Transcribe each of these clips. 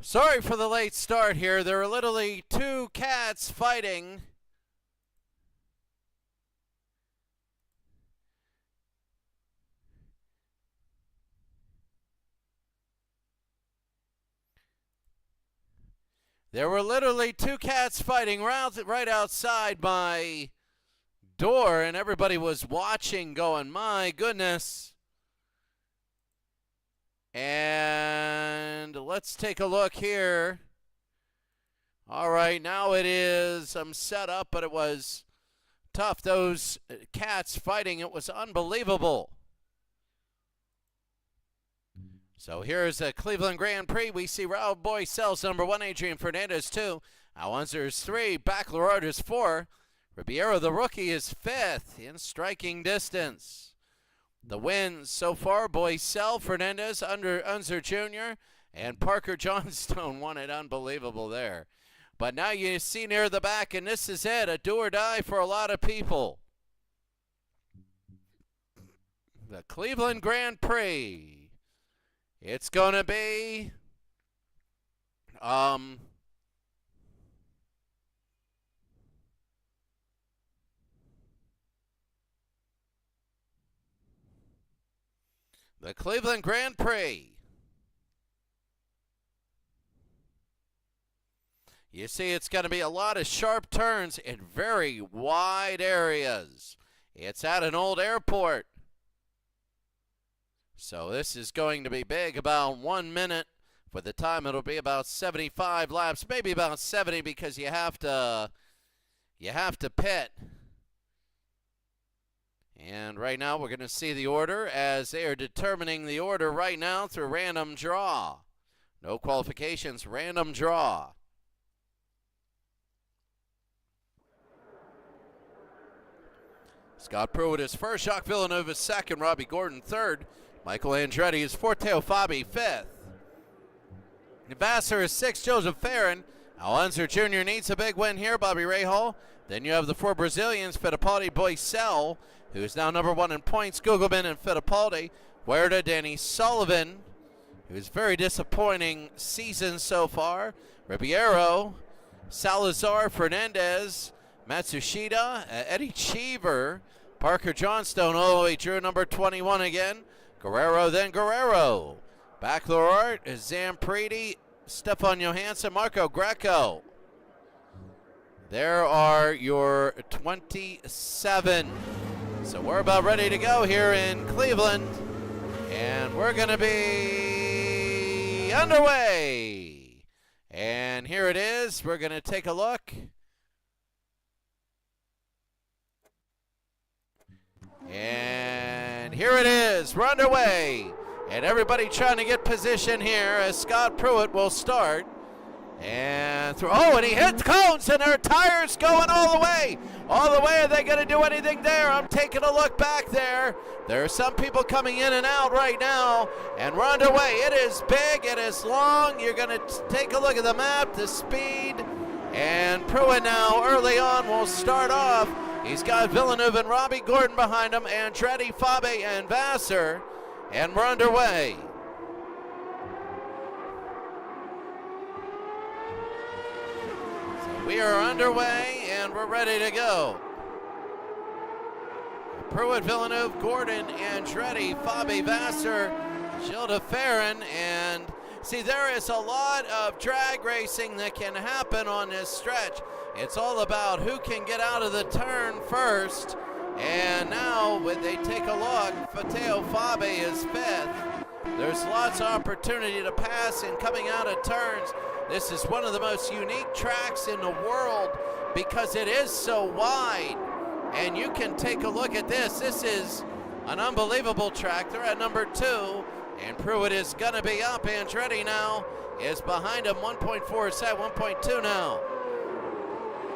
Sorry for the late start here. There are literally two cats fighting. There were literally two cats fighting right outside my door, and everybody was watching going, my goodness. And let's take a look here. All right, now it is set up, but it was tough. Those cats fighting, it was unbelievable. So here's the Cleveland Grand Prix. We see Raul Boycel's number 1, Adrian Fernandez 2, Alonso's 3, Baccalaureate is 4, Ribeiro the rookie is 5th in striking distance. The wins so far, Boycel, Fernandez, Unser Jr., and Parker Johnstone won it. Unbelievable there. But now you see near the back, and this is it, a do or die for a lot of people. The Cleveland Grand Prix. It's going to be the Cleveland Grand Prix. You see, it's going to be a lot of sharp turns in very wide areas. It's at an old airport. So this is going to be big, about 1 minute. For the time, it'll be about 75 laps, maybe about 70 because you have to pit. And right now we're going to see the order as they are determining the order right now through random draw. No qualifications, random draw. Scott Pruitt is first, Jacques Villeneuve is second, Robbie Gordon third, Michael Andretti is fourth, Teo Fabi fifth. Vassar is sixth, Joseph Farron. Alonso Jr. needs a big win here, Bobby Rahal. Then you have the four Brazilians, Fittipaldi, Boycel, who is now number 1 in points, Gugelman and Fittipaldi. Huerta, Danny Sullivan, who's very disappointing season so far. Ribeiro, Salazar, Fernandez, Matsushita, Eddie Cheever, Parker Johnstone all the way through number 21 again. Guerrero, then Guerrero. Baccalaureate, Zampriti, Stefan Johansson, Marco Greco. There are your 27. So we're about ready to go here in Cleveland. And we're going to be underway. And here it is. We're going to take a look. And here it is. We're underway. And everybody trying to get position here as Scott Pruitt will start. And and he hits cones, and their tires going all the way. All the way, are they going to do anything there? I'm taking a look back there. There are some people coming in and out right now, and we're underway. It is big, it is long. You're going to take a look at the map, the speed. And Pruitt now early on will start off. He's got Villeneuve and Robbie Gordon behind him, Andretti, Fabe, and Vassar. And we're underway. So we are underway and we're ready to go. Pruitt, Villeneuve, Gordon, Andretti, Fabi, Vassar, Gilda Farron, and see, there is a lot of drag racing that can happen on this stretch. It's all about who can get out of the turn first. And now, when they take a look, Fateo Fabe is 5th. There's lots of opportunity to pass and coming out of turns. This is one of the most unique tracks in the world because it is so wide. And you can take a look at this. This is an unbelievable track. They're at number 2, and Pruitt is going to be up. Andretti now is behind him, 1.4 set, 1.2 now.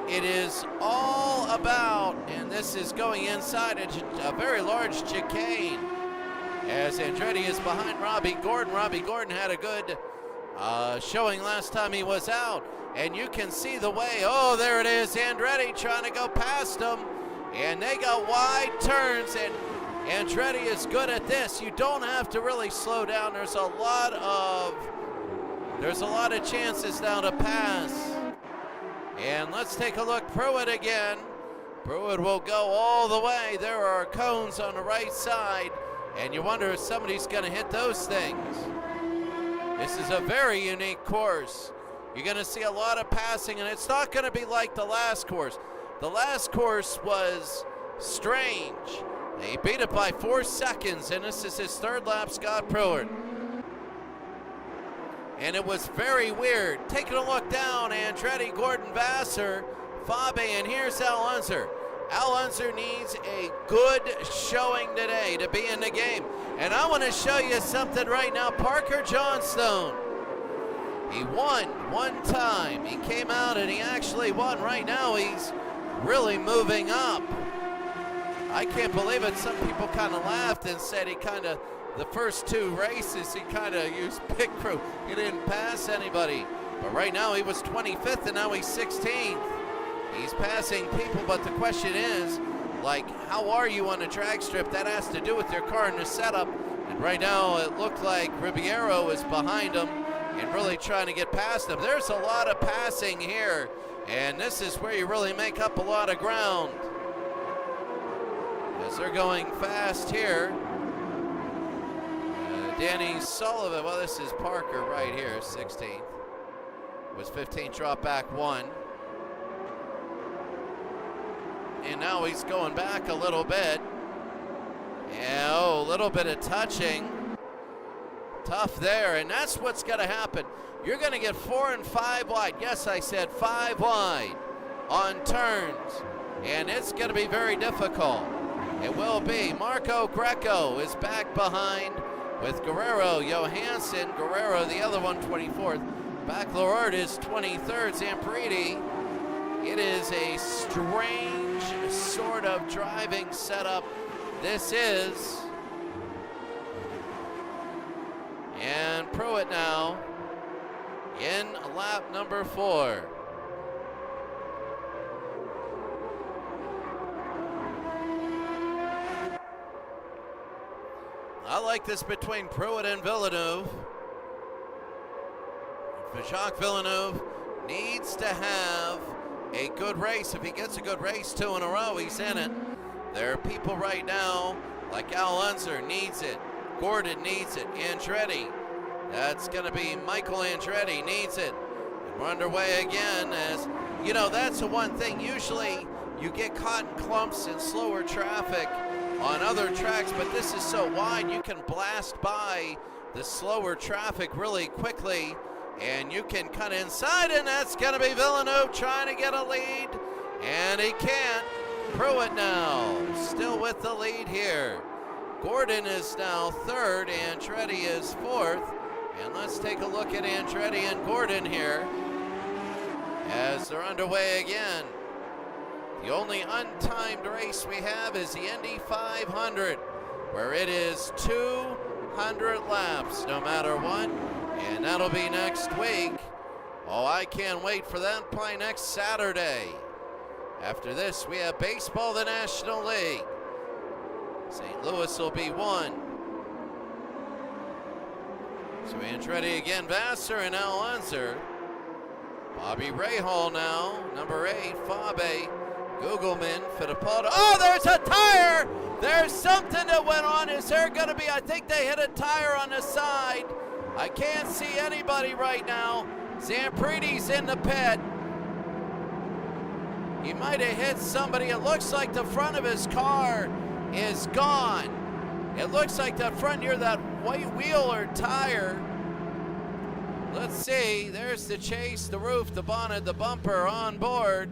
It is all about, and this is going inside a very large chicane as Andretti is behind Robbie Gordon. Robbie Gordon had a good showing last time he was out, and you can see the way. Oh, there it is, Andretti trying to go past him, and they got wide turns, and Andretti is good at this. You don't have to really slow down. There's a lot of There's a lot of chances now to pass. And let's take a look. Pruitt again. Pruitt will go all the way. There are cones on the right side, and you wonder if somebody's going to hit those things. This is a very unique course. You're going to see a lot of passing, and it's not going to be like the last course. The last course was strange. They beat it by 4 seconds, and this is his third lap, Scott Pruitt. And it was very weird. Taking a look down, Andretti, Gordon, Vassar, Fabe, and here's Al Unser. Al Unser needs a good showing today to be in the game. And I want to show you something right now. Parker Johnstone. He won one time. He came out and he actually won. Right now he's really moving up. I can't believe it. Some people kind of laughed and said he kind of, the first 2 races, he kind of used pit crew. He didn't pass anybody. But right now he was 25th and now he's 16th. He's passing people, but the question is, like, how are you on a drag strip? That has to do with your car and the setup. And right now it looked like Ribeiro is behind him and really trying to get past him. There's a lot of passing here, and this is where you really make up a lot of ground. As they're going fast here. Danny Sullivan, well, this is Parker right here, 16th. Was 15th, drop back 1. And now he's going back a little bit. Yeah, oh, a little bit of touching. Tough there, and that's what's going to happen. You're going to get 4 and 5 wide. Yes, I said 5 wide on turns, and it's going to be very difficult. It will be. Marco Greco is back behind with Guerrero, Johansson, Guerrero, the other one, 24th. Baccalaureate is 23rd, Zampriti. It is a strange sort of driving setup. This is. And Pruitt now in lap number 4. I like this between Pruitt and Villeneuve. Jacques Villeneuve needs to have a good race. If he gets a good race 2 in a row, he's in it. There are people right now like Al Unser needs it. Gordon needs it. Andretti. That's going to be Michael Andretti needs it. And we're underway again. As you know, that's the one thing. Usually you get caught in clumps in slower traffic on other tracks, but this is so wide you can blast by the slower traffic really quickly, and you can cut inside, and that's going to be Villeneuve trying to get a lead, and he can't. Pruitt now still with the lead here. Gordon is now 3rd, Andretti is 4th, and let's take a look at Andretti and Gordon here as they're underway again. The only untimed race we have is the Indy 500, where it is 200 laps no matter what, and that'll be next week. Oh, I can't wait for that. Play next Saturday. After this, we have baseball, the National League. St. Louis will be 1. So Andretti again, Vassar and Al Unser. Bobby Rahal now, number 8, Fabe. Gugelman, Fittipaldi. Oh, there's a tire! There's something that went on. Is there going to be? I think they hit a tire on the side. I can't see anybody right now. Zampriti's in the pit. He might have hit somebody. It looks like the front of his car is gone. It looks like the front near that white wheel or tire. Let's see. There's the chase, the roof, the bonnet, the bumper on board.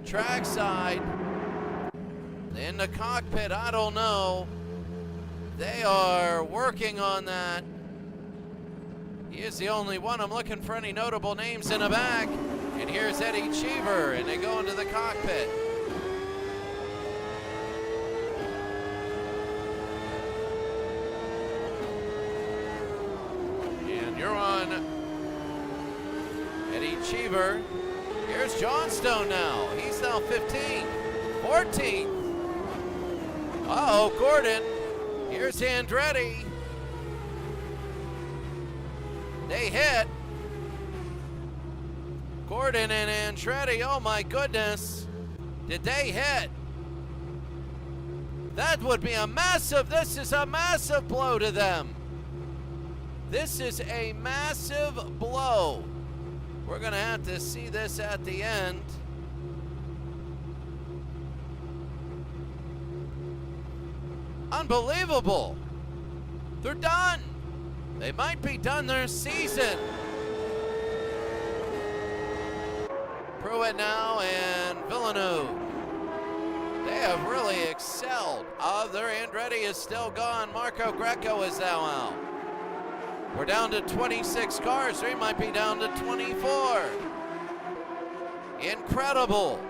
Trackside. In the cockpit, I don't know. They are working on that. He is the only one. I'm looking for any notable names in the back. And here's Eddie Cheever, and they go into the cockpit. And you're on Eddie Cheever. Here's Johnstone now. He's now 15th, 14th. Uh-oh, Gordon. Here's Andretti. They hit. Gordon and Andretti, oh my goodness. Did they hit? That would be this is a massive blow to them. This is a massive blow. We're gonna have to see this at the end. Unbelievable. They're done. They might be done their season. Pruitt now and Villeneuve. They have really excelled. Their Andretti is still gone. Marco Greco is now out. We're down to 26 cars. We might be down to 24. Incredible.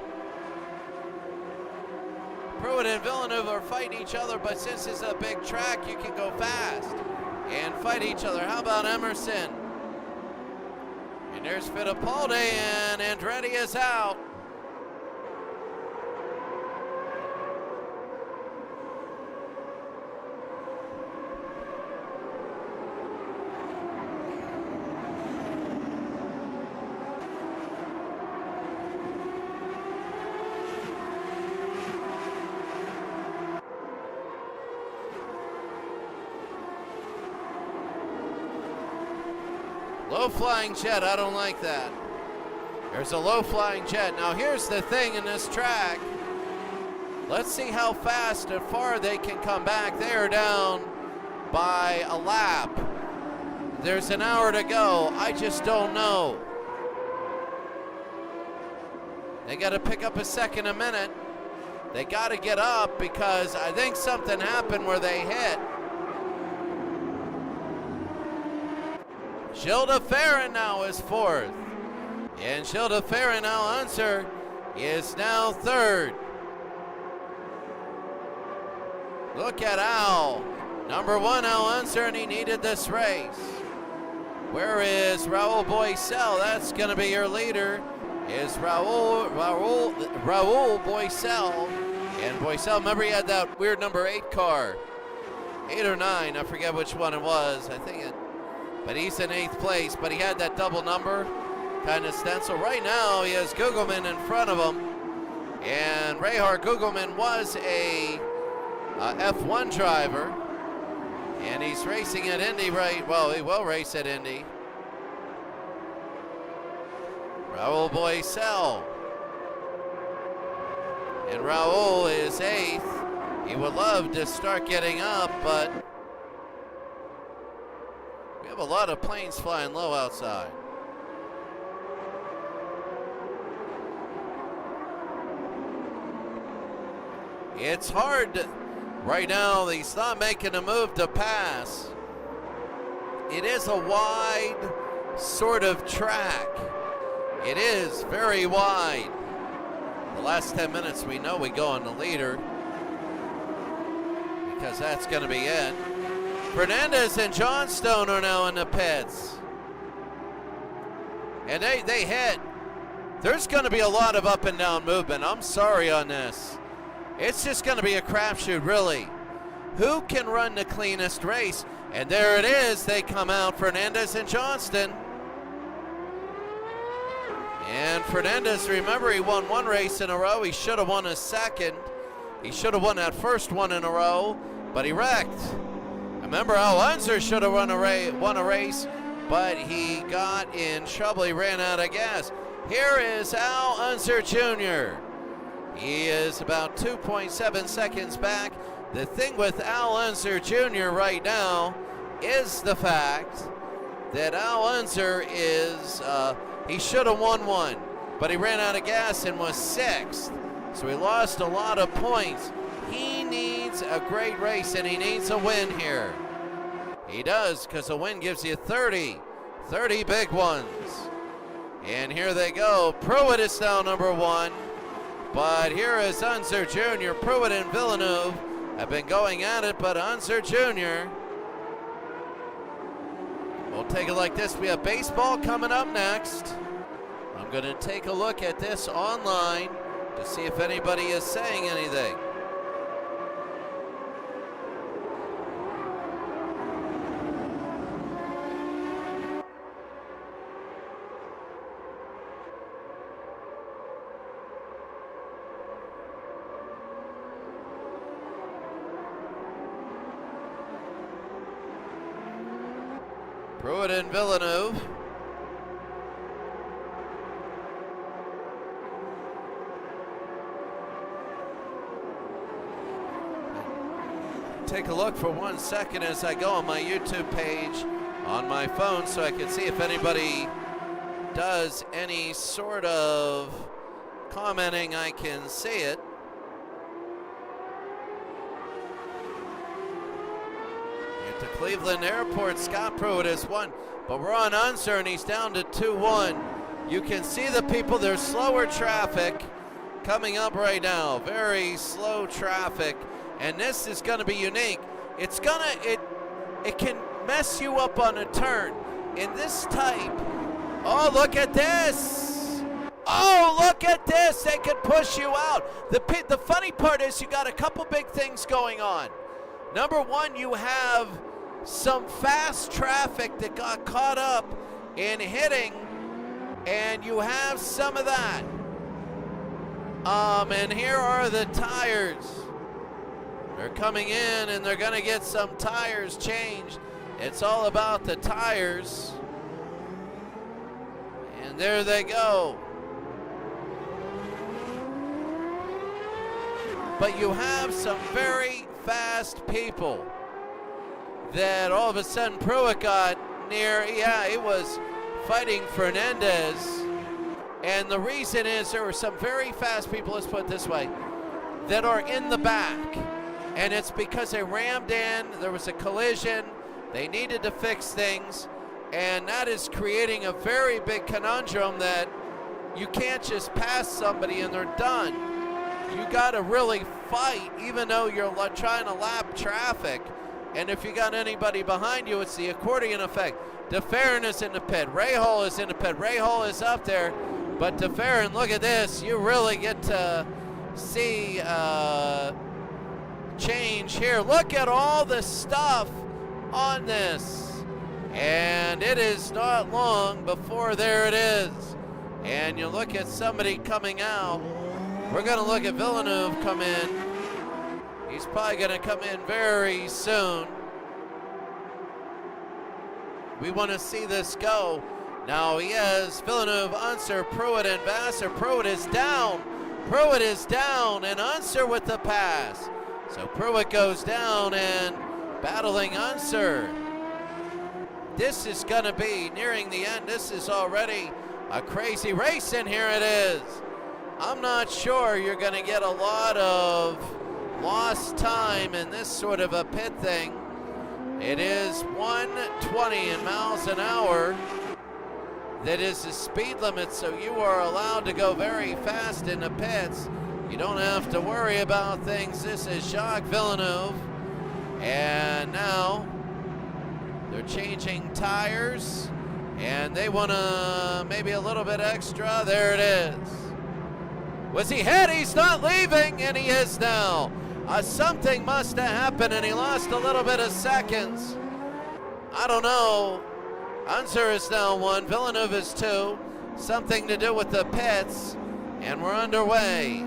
Pruitt and Villeneuve are fighting each other, but since it's a big track, you can go fast and fight each other. How about Emerson? And there's Fittipaldi, and Andretti is out. Low flying jet, I don't like that. There's a low flying jet. Now here's the thing in this track. Let's see how fast and far they can come back. They are down by a lap. There's an hour to go. I just don't know. They got to pick up a second a minute. They got to get up because I think something happened where they hit. Gilda Ferrin now is fourth. And Gilda Ferrin, Al Unser, is now third. Look at Al. Number one, Al Unser, and he needed this race. Where is Raul Boisel? That's going to be your leader. Is Raul Boisel. And Boisel, remember he had that weird number 8 car. 8 or 9, I forget which one it was. I think it. But he's in 8th place, but he had that double number kind of stencil. Right now, he has Gugelmin in front of him. And Rehar Gugelmin was a F1 driver. And he's racing at Indy, right? Well, he will race at Indy. Raul Boisel. And Raul is 8th. He would love to start getting up, but we have a lot of planes flying low outside. It's hard right now. He's not making a move to pass. It is a wide sort of track. It is very wide. The last 10 minutes we know we go on the leader because that's going to be it. Fernandez and Johnstone are now in the pits. And they hit. There's going to be a lot of up and down movement. I'm sorry on this. It's just going to be a crapshoot, really. Who can run the cleanest race? And there it is. They come out, Fernandez and Johnston. And Fernandez, remember, he won one race in a row. He should have won a second. He should have won that first one in a row, but he wrecked. Remember, Al Unser should have won a race, but he got in trouble. He ran out of gas. Here is Al Unser Jr. He is about 2.7 seconds back. The thing with Al Unser Jr. right now is the fact that Al Unser is, he should have won one, but he ran out of gas and was 6th. So he lost a lot of points. He needs a great race, and he needs a win here. He does, because a win gives you 30 big ones. And here they go. Pruitt is now number 1, but here is Unser Jr. Pruitt and Villeneuve have been going at it, but Unser Jr. We'll take it like this. We have baseball coming up next. I'm going to take a look at this online to see if anybody is saying anything. Pruitt and Villeneuve. Take a look for 1 second as I go on my YouTube page on my phone so I can see if anybody does any sort of commenting. I can see it. At the Cleveland Airport, Scott Pruitt has won, but we're on Unser and he's down to 2-1. You can see the people, there's slower traffic coming up right now, very slow traffic. And this is going to be unique. It can mess you up on a turn. In this type, oh, look at this. Oh, look at this. They can push you out. The funny part is you got a couple big things going on. Number one, you have some fast traffic that got caught up in hitting, and you have some of that. And here are the tires. They're coming in and they're going to get some tires changed. It's all about the tires. And there they go. But you have some very fast people that all of a sudden Pruitt got near. Yeah, he was fighting Fernandez. And the reason is there were some very fast people, let's put it this way, that are in the back. And it's because they rammed in, there was a collision, they needed to fix things, and that is creating a very big conundrum that you can't just pass somebody and they're done. You gotta really fight, even though you're trying to lap traffic. And if you got anybody behind you, it's the accordion effect. DeFerrin is in the pit, Rahal is in the pit, Rahal is up there, but DeFerrin, look at this, you really get to see change here. Look at all the stuff on this, and it is not long before there it is. And you look at somebody coming out. We're going to look at Villeneuve come in. He's probably going to come in very soon. We want to see this go. Now he has Villeneuve, Unser, Pruitt, and Vassar. Pruitt is down. Pruitt is down, and Unser with the pass. So Pruitt goes down and battling Unser. This is going to be nearing the end. This is already a crazy race, and here it is. I'm not sure you're going to get a lot of lost time in this sort of a pit thing. It is 120 in miles an hour. That is the speed limit, so you are allowed to go very fast in the pits. You don't have to worry about things. This is Jacques Villeneuve. And now they're changing tires. And they want to maybe a little bit extra. There it is. Was he hit? He's not leaving, and he is now. Something must have happened, and he lost a little bit of seconds. I don't know. Unser is now 1. Villeneuve is 2. Something to do with the pits. And we're underway.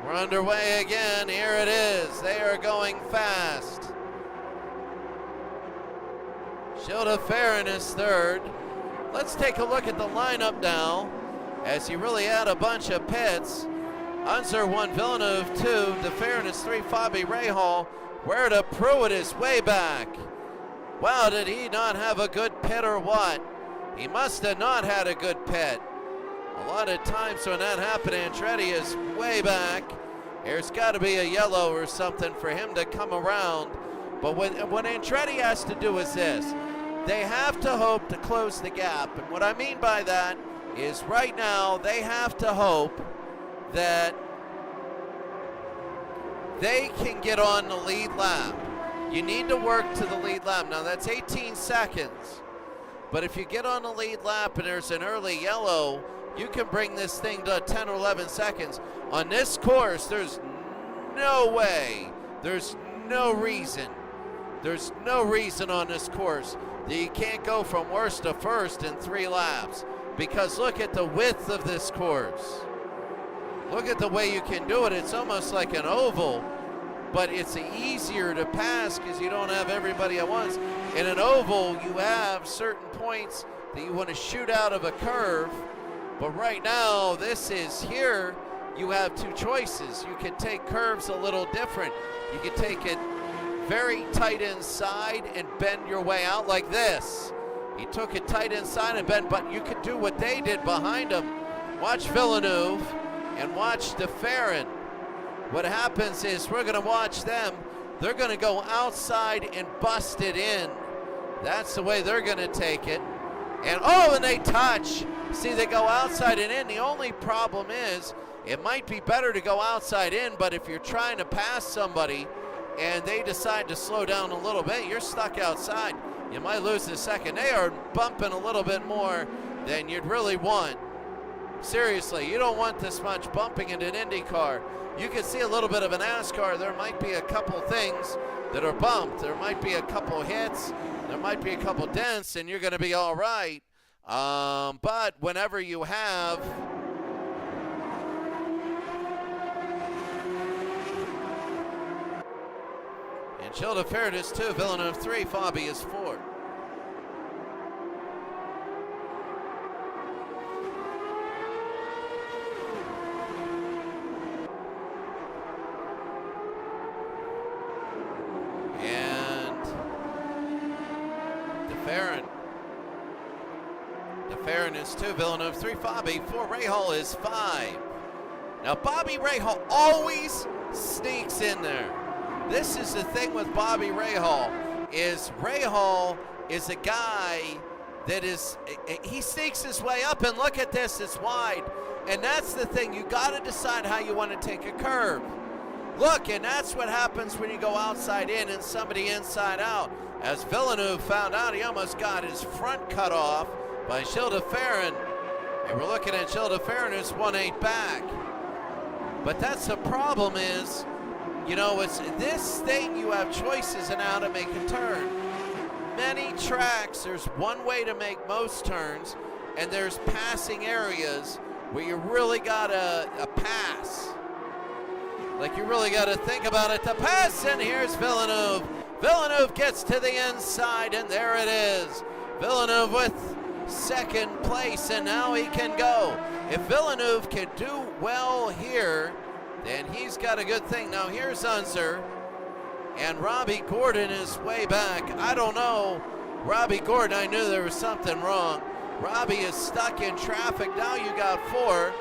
We're underway again. Here it is. They are going fast. Gilles de Ferran is 3rd. Let's take a look at the lineup now, as he really had a bunch of pits. Unser 1, Villeneuve 2, de Ferran is 3, Fabi Rahal. Where to Pruitt is way back. Wow, did he not have a good pit or what? He must have not had a good pit. A lot of times when that happened, Andretti is way back. There's got to be a yellow or something for him to come around. But what Andretti has to do is this. They have to hope to close the gap. And what I mean by that is right now they have to hope that they can get on the lead lap. You need to work to the lead lap. Now that's 18 seconds. But if you get on the lead lap and there's an early yellow, you can bring this thing to 10 or 11 seconds. On this course, there's no way, there's no reason on this course that you can't go from worst to first in 3 laps. Because look at the width of this course. Look at the way you can do it. It's almost like an oval. but it's easier to pass because you don't have everybody at once. In an oval, you have certain points that you want to shoot out of a curve, but right now, this is here, you have two choices. You can take curves a little different. You can take it very tight inside and bend your way out like this. He took it tight inside and bent, but you could do what they did behind him. Watch Villeneuve and watch de Ferran. What happens is we're gonna watch them. They're gonna go outside and bust it in. That's the way they're gonna take it. And they touch. See, they go outside and in. The only problem is it might be better to go outside in, but if you're trying to pass somebody and they decide to slow down a little bit, you're stuck outside. You might lose a second. They are bumping a little bit more than you'd really want. Seriously, you don't want this much bumping in an Indy car. You can see a little bit of a NASCAR. There might be a couple things that are bumped. There might be a couple hits. There might be a couple dents, and you're going to be all right. But whenever you have and Gilles de Ferran is 2, Villeneuve 3, Fabi is 4. De Ferran is 2, Villeneuve 3, Fabi 4, Rahal is 5. Now Bobby Rahal always sneaks in there. This is the thing with Bobby Rahal is a guy that he sneaks his way up, and look at this, it's wide. And that's the thing, you gotta decide how you wanna take a curve. Look, and that's what happens when you go outside in and somebody inside out. As Villeneuve found out, he almost got his front cut off by Gilles de Ferran. And we're looking at Gilles de Ferran who's 1/8 back. But that's the problem is, it's this thing, you have choices in how to make a turn. Many tracks, there's one way to make most turns, and there's passing areas where you really got a pass. Like you really got to think about it to pass, and here's Villeneuve. Villeneuve gets to the inside, and there it is. Villeneuve with second place, and now he can go. If Villeneuve can do well here, then he's got a good thing. Now here's Unser, and Robbie Gordon is way back. I don't know. Robbie Gordon, I knew there was something wrong. Robbie is stuck in traffic. Now you got 4.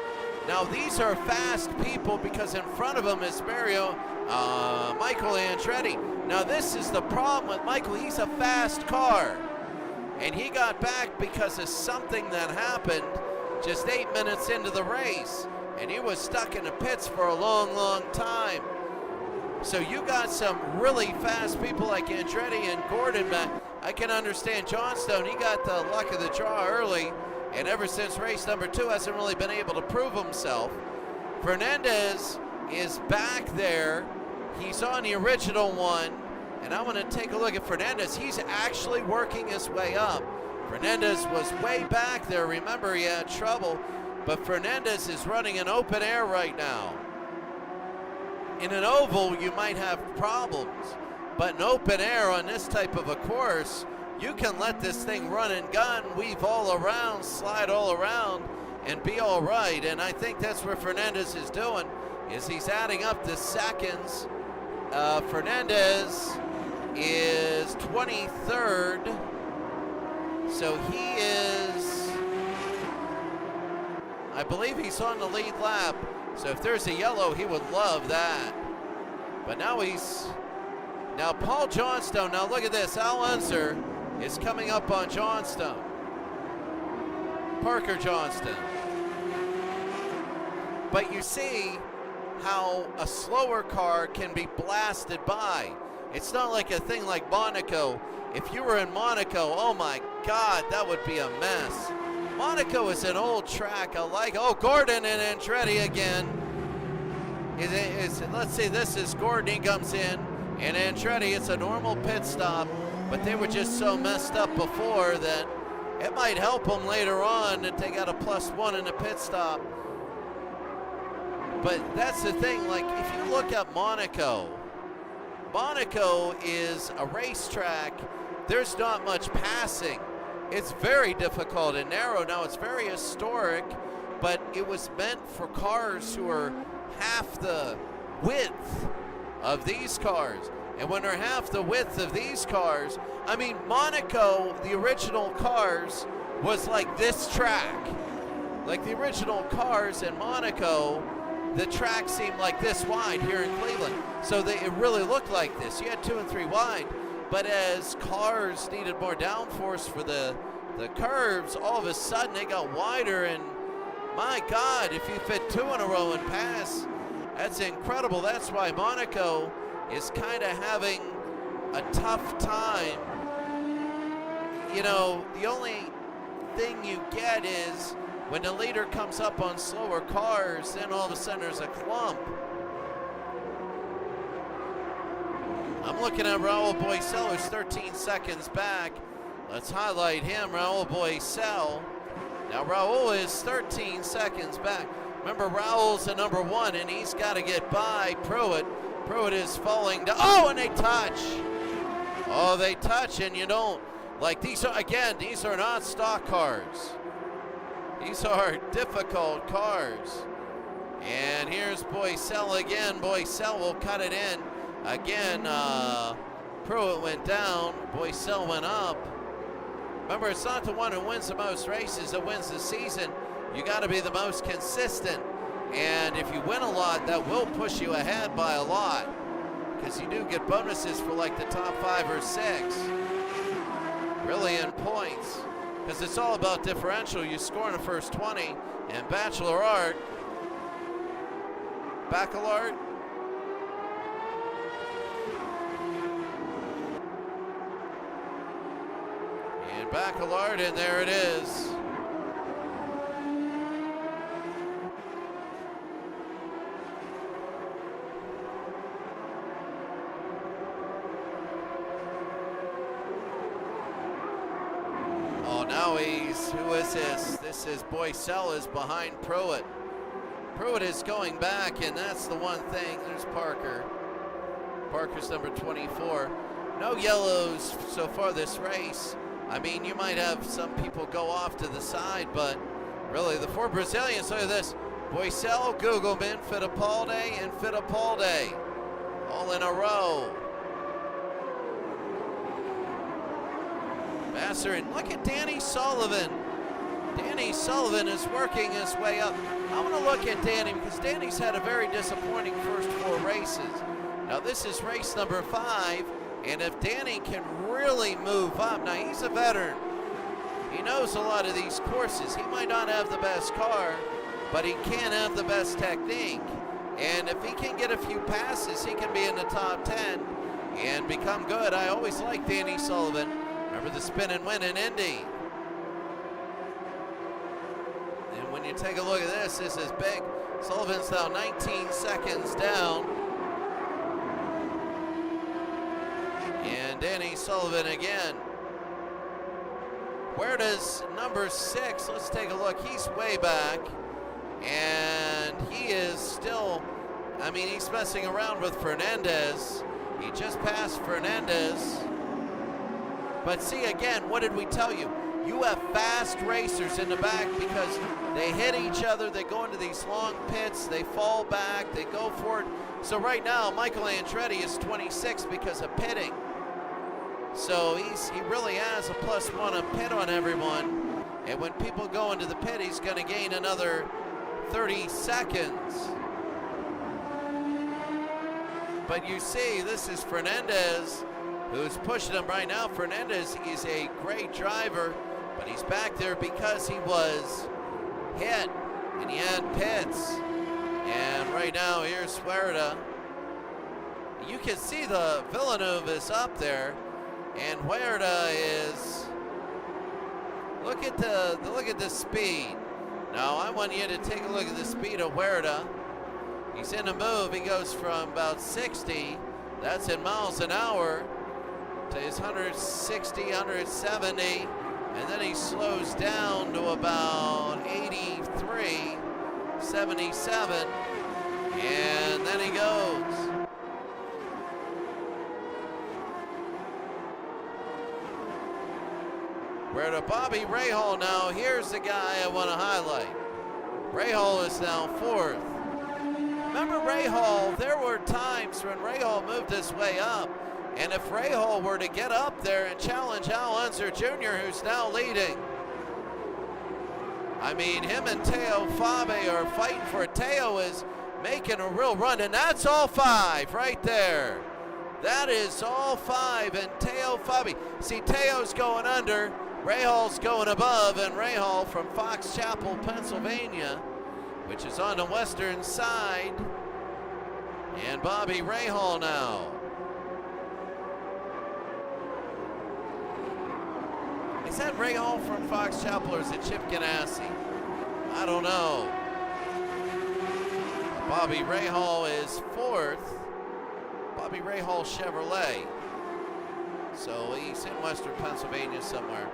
Now these are fast people because in front of him is Michael Andretti. Now this is the problem with Michael. He's a fast car. And he got back because of something that happened just 8 minutes into the race. And he was stuck in the pits for a long, long time. So you got some really fast people like Andretti and Gordon, but I can understand Johnstone. He got the luck of the draw early. And ever since race number 2 hasn't really been able to prove himself. Fernandez is back there. He's on the original one. And I want to take a look at Fernandez. He's actually working his way up. Fernandez was way back there. Remember, he had trouble. But Fernandez is running an open air right now. In an oval, you might have problems. But in open air on this type of a course, you can let this thing run and gun, weave all around, slide all around, and be all right. And I think that's what Fernandez is doing, is he's adding up the seconds. Fernandez is 23rd. So he is, I believe he's on the lead lap. So if there's a yellow, he would love that. But now now Paul Johnstone, now look at this, Al Unser is coming up on Johnstone. Parker Johnston. But you see how a slower car can be blasted by. It's not like a thing like Monaco. If you were in Monaco, oh my God, that would be a mess. Monaco is an old track. Gordon and Andretti again. Let's see, this is Gordon, he comes in, and Andretti, it's a normal pit stop. But they were just so messed up before that it might help them later on to take out a +1 in the pit stop. But that's the thing, like if you look at Monaco, Monaco is a racetrack. There's not much passing. It's very difficult and narrow. Now it's very historic, but it was meant for cars who are half the width of these cars. And when they're half the width of these cars, I mean, Monaco, the original cars, was like this track. Like the original cars in Monaco, the track seemed like this wide here in Cleveland. So it really looked like this. You had 2 and 3 wide, but as cars needed more downforce for the curves, all of a sudden they got wider, and my God, if you fit 2 in a row and pass, that's incredible. That's why Monaco is kind of having a tough time. You know, the only thing you get is when the leader comes up on slower cars, then all of a sudden there's a clump. I'm looking at Raul Boisel, who's 13 seconds back. Let's highlight him, Raul Boisel. Now Raul is 13 seconds back. Remember, Raul's the number 1, and he's got to get by Pruitt. Pruitt is falling down. Oh, and they touch. Oh, they touch, and you don't. Like, these are not stock cars. These are difficult cars. And here's Boisel again. Boisel will cut it in. Again, Pruitt went down. Boisel went up. Remember, it's not the one who wins the most races that wins the season. You got to be the most consistent. And if you win a lot, that will push you ahead by a lot, because you do get bonuses for like the top 5 or 6. Really in points, because it's all about differential. You score in the first 20, and baccalaureate, and there it is. Now who is this? This is Boisel is behind Pruitt. Pruitt is going back, and that's the one thing. There's Parker. Parker's number 24. No yellows so far this race. I mean, you might have some people go off to the side, but really the 4 Brazilians, look at this. Boisel, Gugelman, Fittipaldi, and Fittipaldi. All in a row. Vassar, and look at Danny Sullivan. Danny Sullivan is working his way up. I want to look at Danny because Danny's had a very disappointing first 4 races. Now this is race number 5, and if Danny can really move up, now he's a veteran. He knows a lot of these courses. He might not have the best car, but he can have the best technique. And if he can get a few passes, he can be in the top 10 and become good. I always like Danny Sullivan. Remember the spin and win in Indy. And when you take a look at this, this is big. Sullivan's now 19 seconds down. And Danny Sullivan again. Where does number 6? Let's take a look. He's way back. And he is still, I mean, he's messing around with Fernandez. He just passed Fernandez. But see, again, what did we tell you? You have fast racers in the back because they hit each other, they go into these long pits, they fall back, they go for it. So right now, Michael Andretti is 26 because of pitting. So he really has a +1 on pit on everyone. And when people go into the pit, he's going to gain another 30 seconds. But you see, this is Fernandez who's pushing him right now. Fernandez is a great driver, but he's back there because he was hit and he had pits. And right now, here's Huerta. You can see the Villeneuve is up there, and Huerta is. Look at the speed. Now I want you to take a look at the speed of Huerta. He's in a move. He goes from about 60, that's in miles an hour, to his 160, 170, and then he slows down to about 83, 77, and then he goes. We're to Bobby Rahal now. Here's the guy I want to highlight. Rahal is now 4th. Remember Rahal, there were times when Rahal moved his way up, and if Rahal were to get up there and challenge Al Unser Jr., who's now leading, I mean, him and Teo Fabe are fighting for it. Teo is making a real run, and that's all 5 right there. That is all 5, and Teo Fabe. See, Teo's going under, Rahal's going above, and Rahal from Fox Chapel, Pennsylvania, which is on the western side, and Bobby Rahal now. Is that Rahal from Fox Chapel or is it Chip Ganassi? I don't know. Bobby Rahal is 4th. Bobby Rahal Chevrolet. So he's in western Pennsylvania somewhere.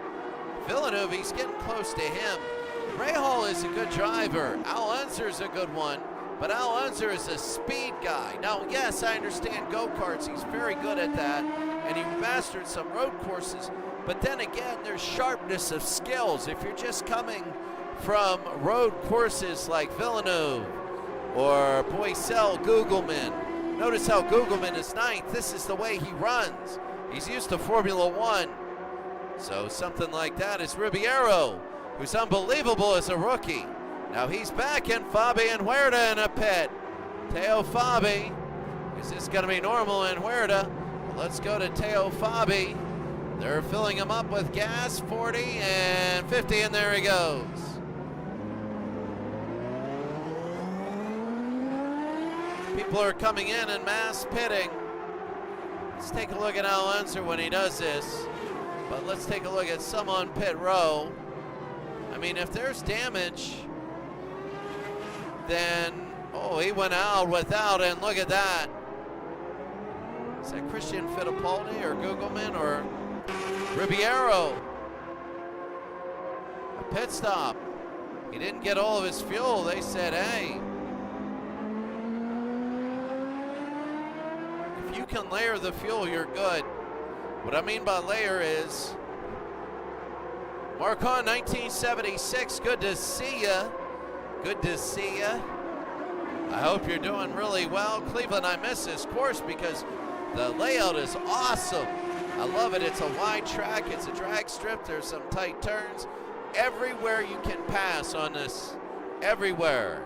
Villeneuve, he's getting close to him. Rahal is a good driver. Al Unser is a good one, but Al Unser is a speed guy. Now, yes, I understand go-karts. He's very good at that, and he mastered some road courses. But then again, there's sharpness of skills. If you're just coming from road courses like Villeneuve or Boycel Gugelman, notice how Gugelman is 9th. This is the way he runs. He's used to Formula One. So something like that is Ribeiro, who's unbelievable as a rookie. Now he's back in Fabi and Huerta in a pit. Teo Fabi. Is this going to be normal in Huerta? Well, let's go to Teo Fabi. They're filling him up with gas, 40 and 50, and there he goes. People are coming in mass pitting. Let's take a look at Al Unser when he does this. But let's take a look at some on pit row. I mean, if there's damage, then, oh, he went out without, and look at that. Is that Christian Fittipaldi or Gugelman or Ribeiro? A pit stop. He didn't get all of his fuel. They said, hey, if you can layer the fuel, you're good. What I mean by layer is, Marcon 1976, good to see ya. Good to see ya. I hope you're doing really well. Cleveland, I miss this course because the layout is awesome. I love it. It's a wide track. It's a drag strip. There's some tight turns. Everywhere you can pass on this. Everywhere.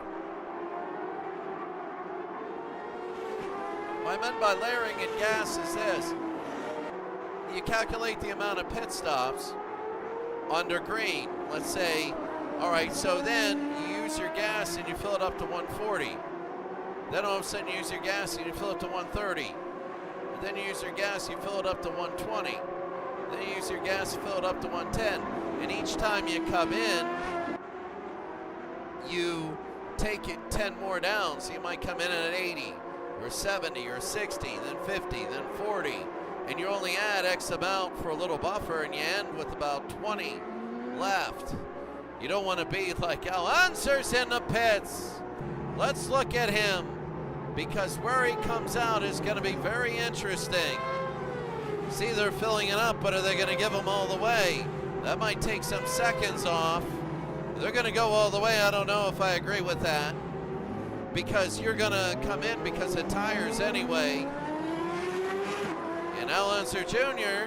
What I meant by layering in gas is this. You calculate the amount of pit stops under green. Let's say, all right, so then you use your gas and you fill it up to 140. Then all of a sudden you use your gas and you fill it to 130. And then you use your gas, you fill it up to 120. Then you use your gas, you fill it up to 110. And each time you come in, you take it 10 more down. So you might come in at 80 or 70 or 60, then 50, then 40. And you only add X amount for a little buffer, and you end with about 20 left. You don't want to be like Al Unser's in the pits. Let's look at him, because where he comes out is going to be very interesting. See, they're filling it up, but are they going to give him all the way? That might take some seconds off. They're going to go all the way. I don't know if I agree with that, because you're going to come in because of tires anyway. And Al Unser Jr.,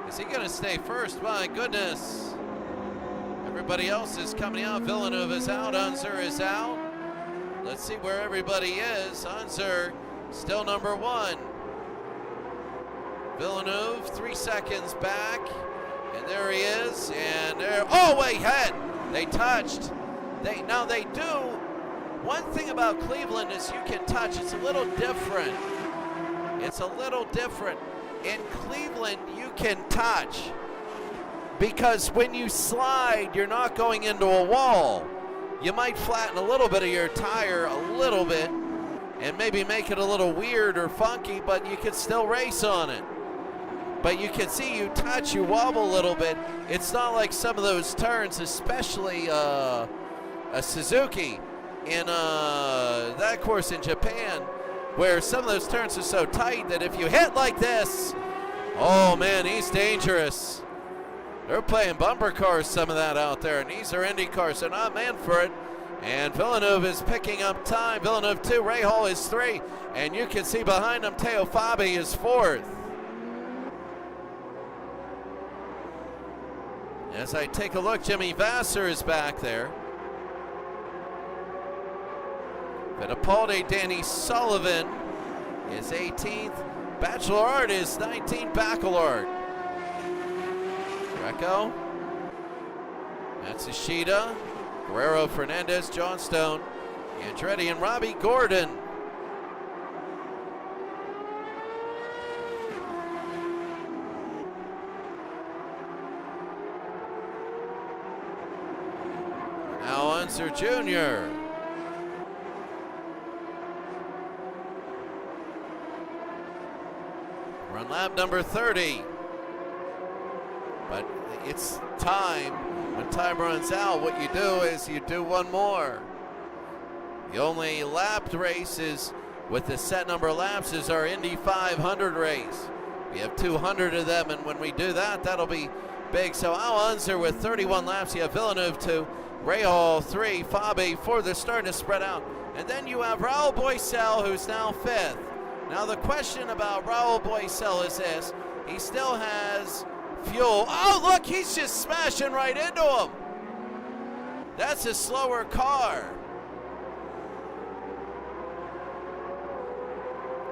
is he going to stay first? My goodness. Everybody else is coming out. Villeneuve is out. Unser is out. Let's see where everybody is. Unser still number 1. Villeneuve 3 seconds back. And there he is. And there, oh, wait, head. They touched. Now they do. One thing about Cleveland is you can touch. It's a little different. It's a little different. In Cleveland, you can touch because when you slide, you're not going into a wall. You might flatten a little bit of your tire, a little bit, and maybe make it a little weird or funky, but you can still race on it. But you can see you touch, you wobble a little bit. It's not like some of those turns, especially a Suzuki in that course in Japan, where some of those turns are so tight that if you hit like this, oh man, he's dangerous. They're playing bumper cars, some of that out there, and these are Indy cars, so not meant for it. And Villeneuve is picking up time. Villeneuve 2, Ray Hall is 3, and you can see behind him Teo Fabi is 4th. As I take a look, Jimmy Vasser is back there. Fittipaldi, Danny Sullivan is 18th. Bachelard is 19th. Bachelard. Greco. Matsushita. Guerrero, Fernandez, Johnstone, Andretti, and Robbie Gordon. Now Unser Jr. Run lap number 30. But it's time. When time runs out, what you do is you do one more. The only lapped races with the set number of laps is our Indy 500 race. We have 200 of them, and when we do that, that'll be big. So Al Unser with 31 laps. You have Villeneuve 2, Ray Hall 3, Fabi 4. They're starting to spread out. And then you have Raul Boesel, who's now 5th. Now the question about Raul Boesel is this. He still has fuel. Oh, look, he's just smashing right into him. That's a slower car.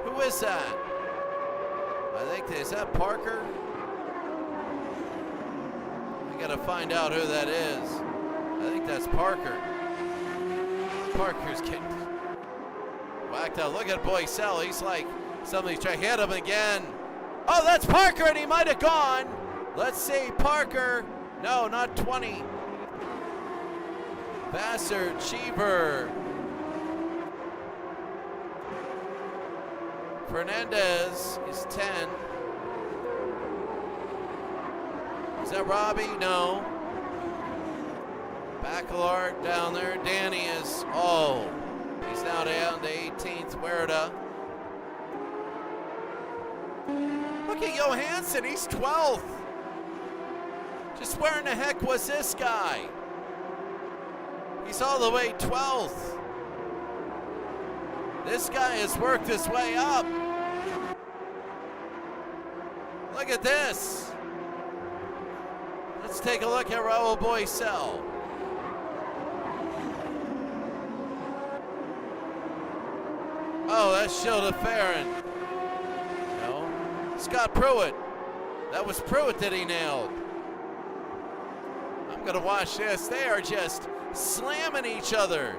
Who is that? I think, is that Parker? I gotta find out who that is. I think that's Parker. Parker's getting whacked out. Look at Boesel. He's like, somebody's trying to hit him again. Oh, that's Parker, and he might have gone. Let's see, Parker. No, not 20. Vassar, Cheever. Fernandez is 10. Is that Robbie? No. Bachelard down there. Danny is, he's now down to 18th. Huerta. Look at Johansson, he's 12th. Just where in the heck was this guy? He's all the way 12th. This guy has worked his way up. Look at this. Let's take a look at Raul Boesel. Oh, that's Shilda Farron. No. Scott Pruitt. That was Pruitt that he nailed. I'm gonna watch this. They are just slamming each other.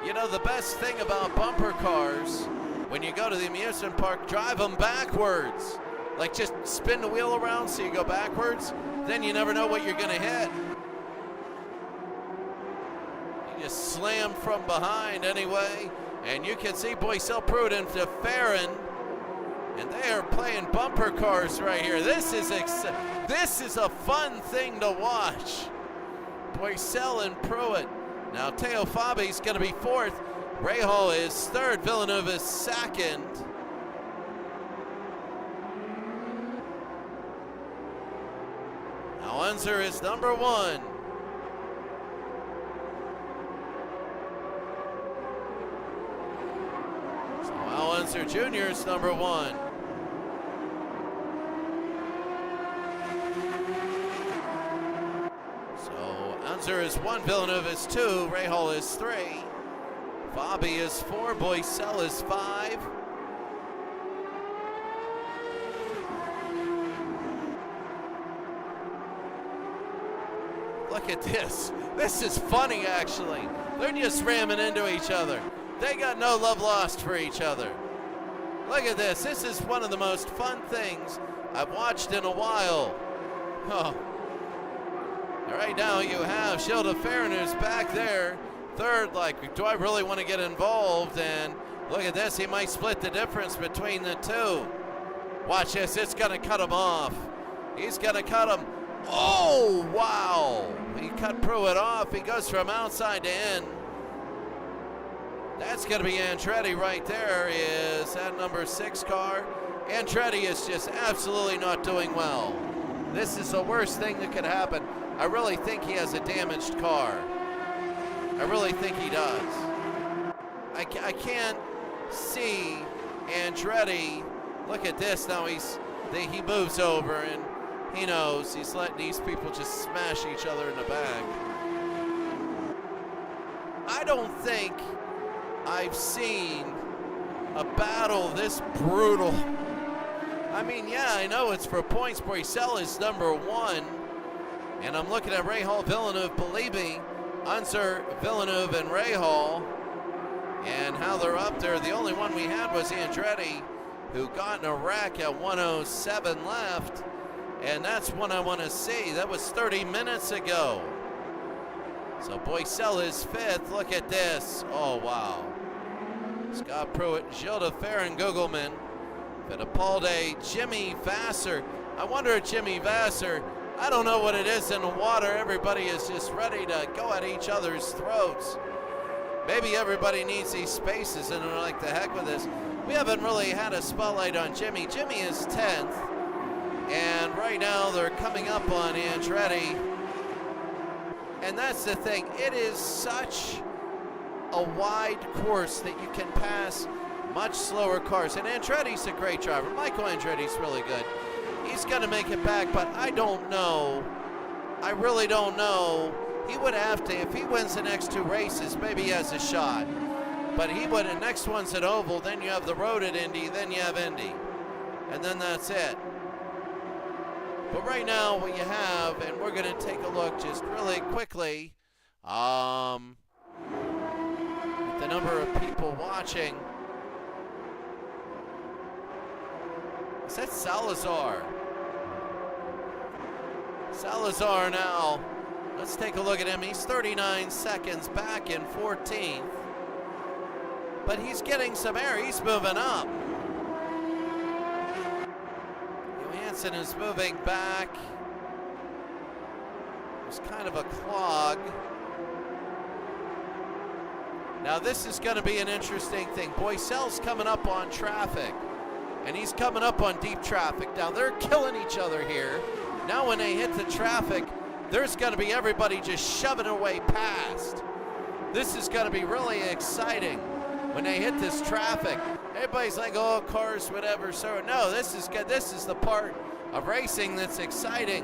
You know, the best thing about bumper cars, when you go to the amusement park, drive them backwards. Like, just spin the wheel around so you go backwards, then you never know what you're gonna hit. You just slam from behind anyway, and you can see Boesel, Pruitt, and Farron, and they are playing bumper cars right here. This is a fun thing to watch. Boesel and Pruitt. Now Teo Fabi's going to be 4th. Ray Hall is 3rd. Villeneuve is 2nd. Now Unser is number 1. So Al Unser Jr. is number 1. Unser is 1, Villeneuve is 2, Ray Hall is 3, Fabi is 4, Boesel is 5. Look at this. This is funny, actually. They're just ramming into each other. They got no love lost for each other. Look at this. This is one of the most fun things I've watched in a while. Oh. Right now you have Shilda Farron, who's back there, 3rd, like, do I really want to get involved? And look at this, he might split the difference between the two. Watch this, it's going to cut him off. He's going to cut him. Oh, wow. He cut Pruitt off. He goes from outside to in. That's going to be Andretti right there. Is that number 6 car? Andretti is just absolutely not doing well. This is the worst thing that could happen. I really think he has a damaged car. I really think he does. I can't see Andretti. Look at this. Now he moves over, and he knows he's letting these people just smash each other in the back. I don't think I've seen a battle this brutal. I mean, yeah, I know it's for points. Boisel is number one. And I'm looking at Rahal, Villeneuve, believe me, Unser, Villeneuve, and Rahal, and how they're up there. The only one we had was Andretti, who got in a wreck at 107 left. And that's one I want to see. That was 30 minutes ago. So Boisel is fifth. Look at this. Oh, wow. Scott Pruitt, Gilles de Ferran, Gugelman, Fittipaldi, Jimmy Vasser. I wonder if Jimmy Vasser, I don't know what it is in the water. Everybody is just ready to go at each other's throats. Maybe everybody needs these spaces and they're like, the heck with this. We haven't really had a spotlight on Jimmy. Jimmy is 10th. And right now they're coming up on Andretti. And that's the thing. It is such a wide course that you can pass much slower cars. And Andretti's a great driver. Michael Andretti's really good. He's going to make it back, but I don't know. I really don't know. He would have to, if he wins the next two races, maybe he has a shot. But he would, the next one's at Oval, then you have the road at Indy, then you have Indy. And then that's it. But right now what you have, and we're going to take a look just really quickly, at the number of people watching. Is that Salazar? Salazar now. Let's take a look at him. He's 39 seconds back in 14th. But he's getting some air. He's moving up. Johansson is moving back. It's kind of a clog. Now this is going to be an interesting thing. Boisel's coming up on traffic. And he's coming up on deep traffic. Now they're killing each other here. Now when they hit the traffic, there's going to be everybody just shoving away past. This is going to be really exciting when they hit this traffic. Everybody's like, oh, cars, whatever. So no, this is good. This is the part of racing that's exciting.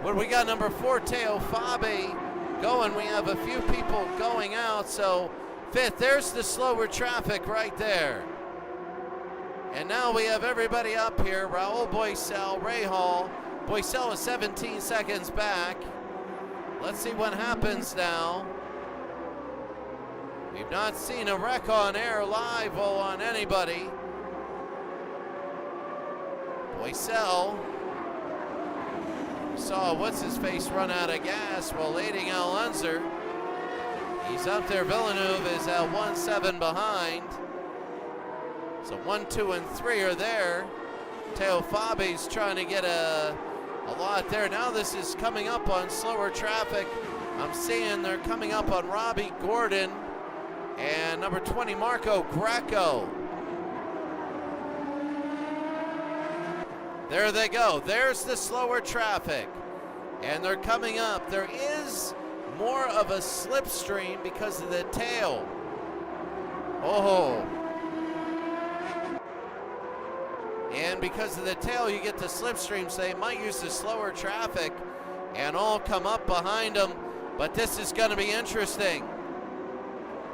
When we got number 4, Teo Fabi going, we have a few people going out. So fifth, there's the slower traffic right there. And now we have everybody up here. Raul Boisel, Rahal. Boisel is 17 seconds back. Let's see what happens now. We've not seen a wreck on air live on anybody. Boisel saw what's-his-face run out of gas while leading Al Unser. He's up there. Villeneuve is at 1-7 behind. So 1, 2, and 3 are there. Teo Fabi's trying to get a lot there. Now this is coming up on slower traffic. I'm seeing they're coming up on Robbie Gordon and number 20, Marco Greco. There they go. There's the slower traffic. And they're coming up. There is more of a slipstream because of the tail. Oh. And because of the tail, you get the slipstream, so they might use the slower traffic and all come up behind them. But this is going to be interesting.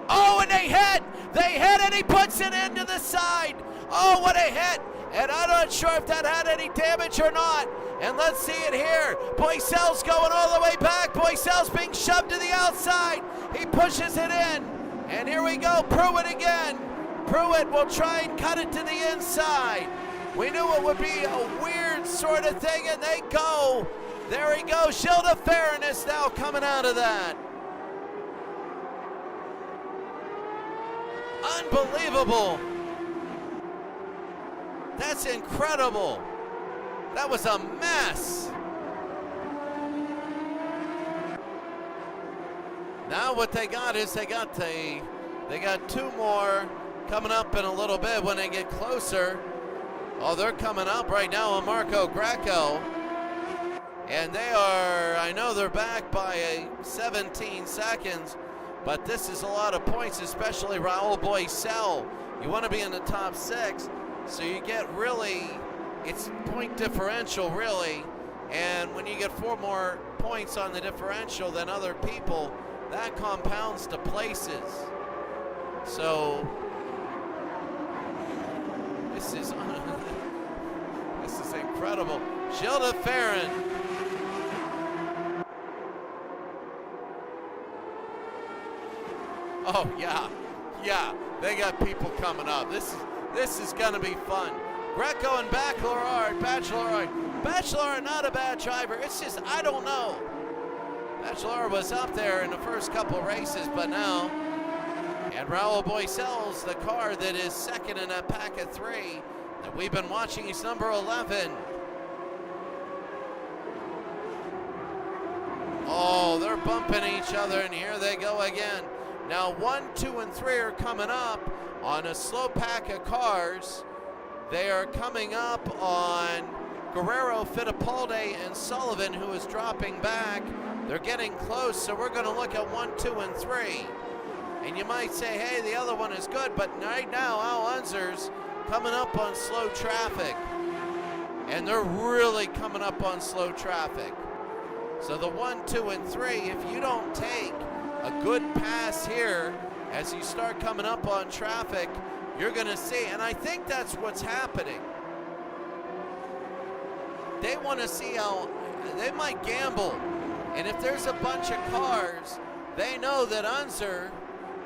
Oh, and they hit, and he puts it into the side. Oh, what a hit. And I'm not sure if that had any damage or not. And let's see it here. Boisel's going all the way back. Boisel's being shoved to the outside. He pushes it in. And here we go, Pruitt again. Pruitt will try and cut it to the inside. We knew it would be a weird sort of thing, and they go. There he goes. Gilles de Ferran is now coming out of that. Unbelievable. That's incredible. That was a mess. Now what they got is they got two more coming up in a little bit when they get closer. Oh, they're coming up right now on Marco Greco. And they are, I know they're back by 17 seconds, but this is a lot of points, especially Raul Boycel. You want to be in the top 6, so you get really, it's point differential really, and when you get 4 more points on the differential than other people, that compounds to places. So this is this is incredible. Gilles de Ferran. Oh yeah, they got people coming up. This is gonna be fun. Greco and Bachelard, not a bad driver. It's just, I don't know. Bachelard was up there in the first couple races, but now, and Raul Boycel's the car that is second in that pack of 3 that we've been watching. He's number 11. Oh, they're bumping each other, and here they go again. Now 1, 2, and 3 are coming up on a slow pack of cars. They are coming up on Guerrero, Fittipaldi, and Sullivan, who is dropping back. They're getting close, so we're going to look at 1, 2, and 3. And you might say, hey, the other one is good, but right now Al Unser's coming up on slow traffic. And they're really coming up on slow traffic. So the 1, 2, and 3, if you don't take a good pass here as you start coming up on traffic, you're going to see, and I think that's what's happening. They want to see how, they might gamble. And if there's a bunch of cars, they know that Unser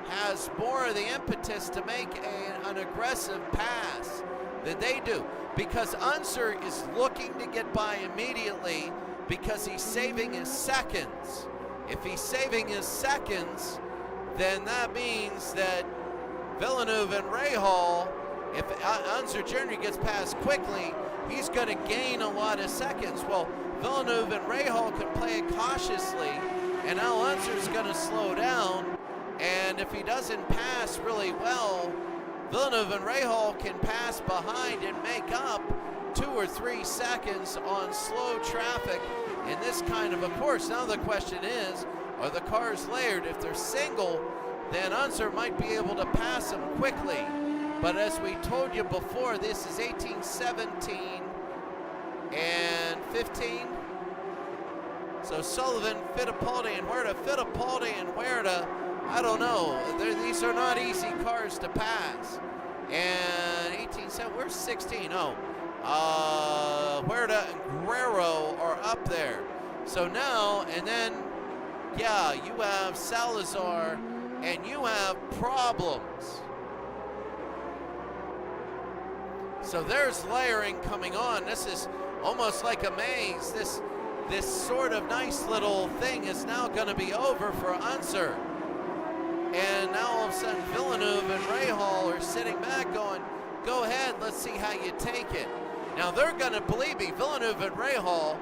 has more of the impetus to make an aggressive pass than they do. Because Unser is looking to get by immediately because he's saving his seconds. If he's saving his seconds, then that means that Villeneuve and Rahal, if Unser Jr. gets past quickly, he's going to gain a lot of seconds. Well, Villeneuve and Rahal can play it cautiously, and Al Unser's going to slow down. And if he doesn't pass really well, Villeneuve and Rahal can pass behind and make up 2 or 3 seconds on slow traffic in this kind of a course. Now the question is, are the cars layered? If they're single, then Unser might be able to pass them quickly. But as we told you before, this is 18, 17, and 15. So Sullivan, Fittipaldi, and Huerta. Fittipaldi and Huerta, I don't know. These are not easy cars to pass. And 18, 7, where's 16? Oh, Huerta and Guerrero are up there. So now, and then, yeah, you have Salazar, and you have problems. So there's layering coming on. This is almost like a maze. This sort of nice little thing is now going to be over for Unser. And now all of a sudden Villeneuve and Rahal are sitting back going, go ahead, let's see how you take it. Now they're going to, believe me, Villeneuve and Rahal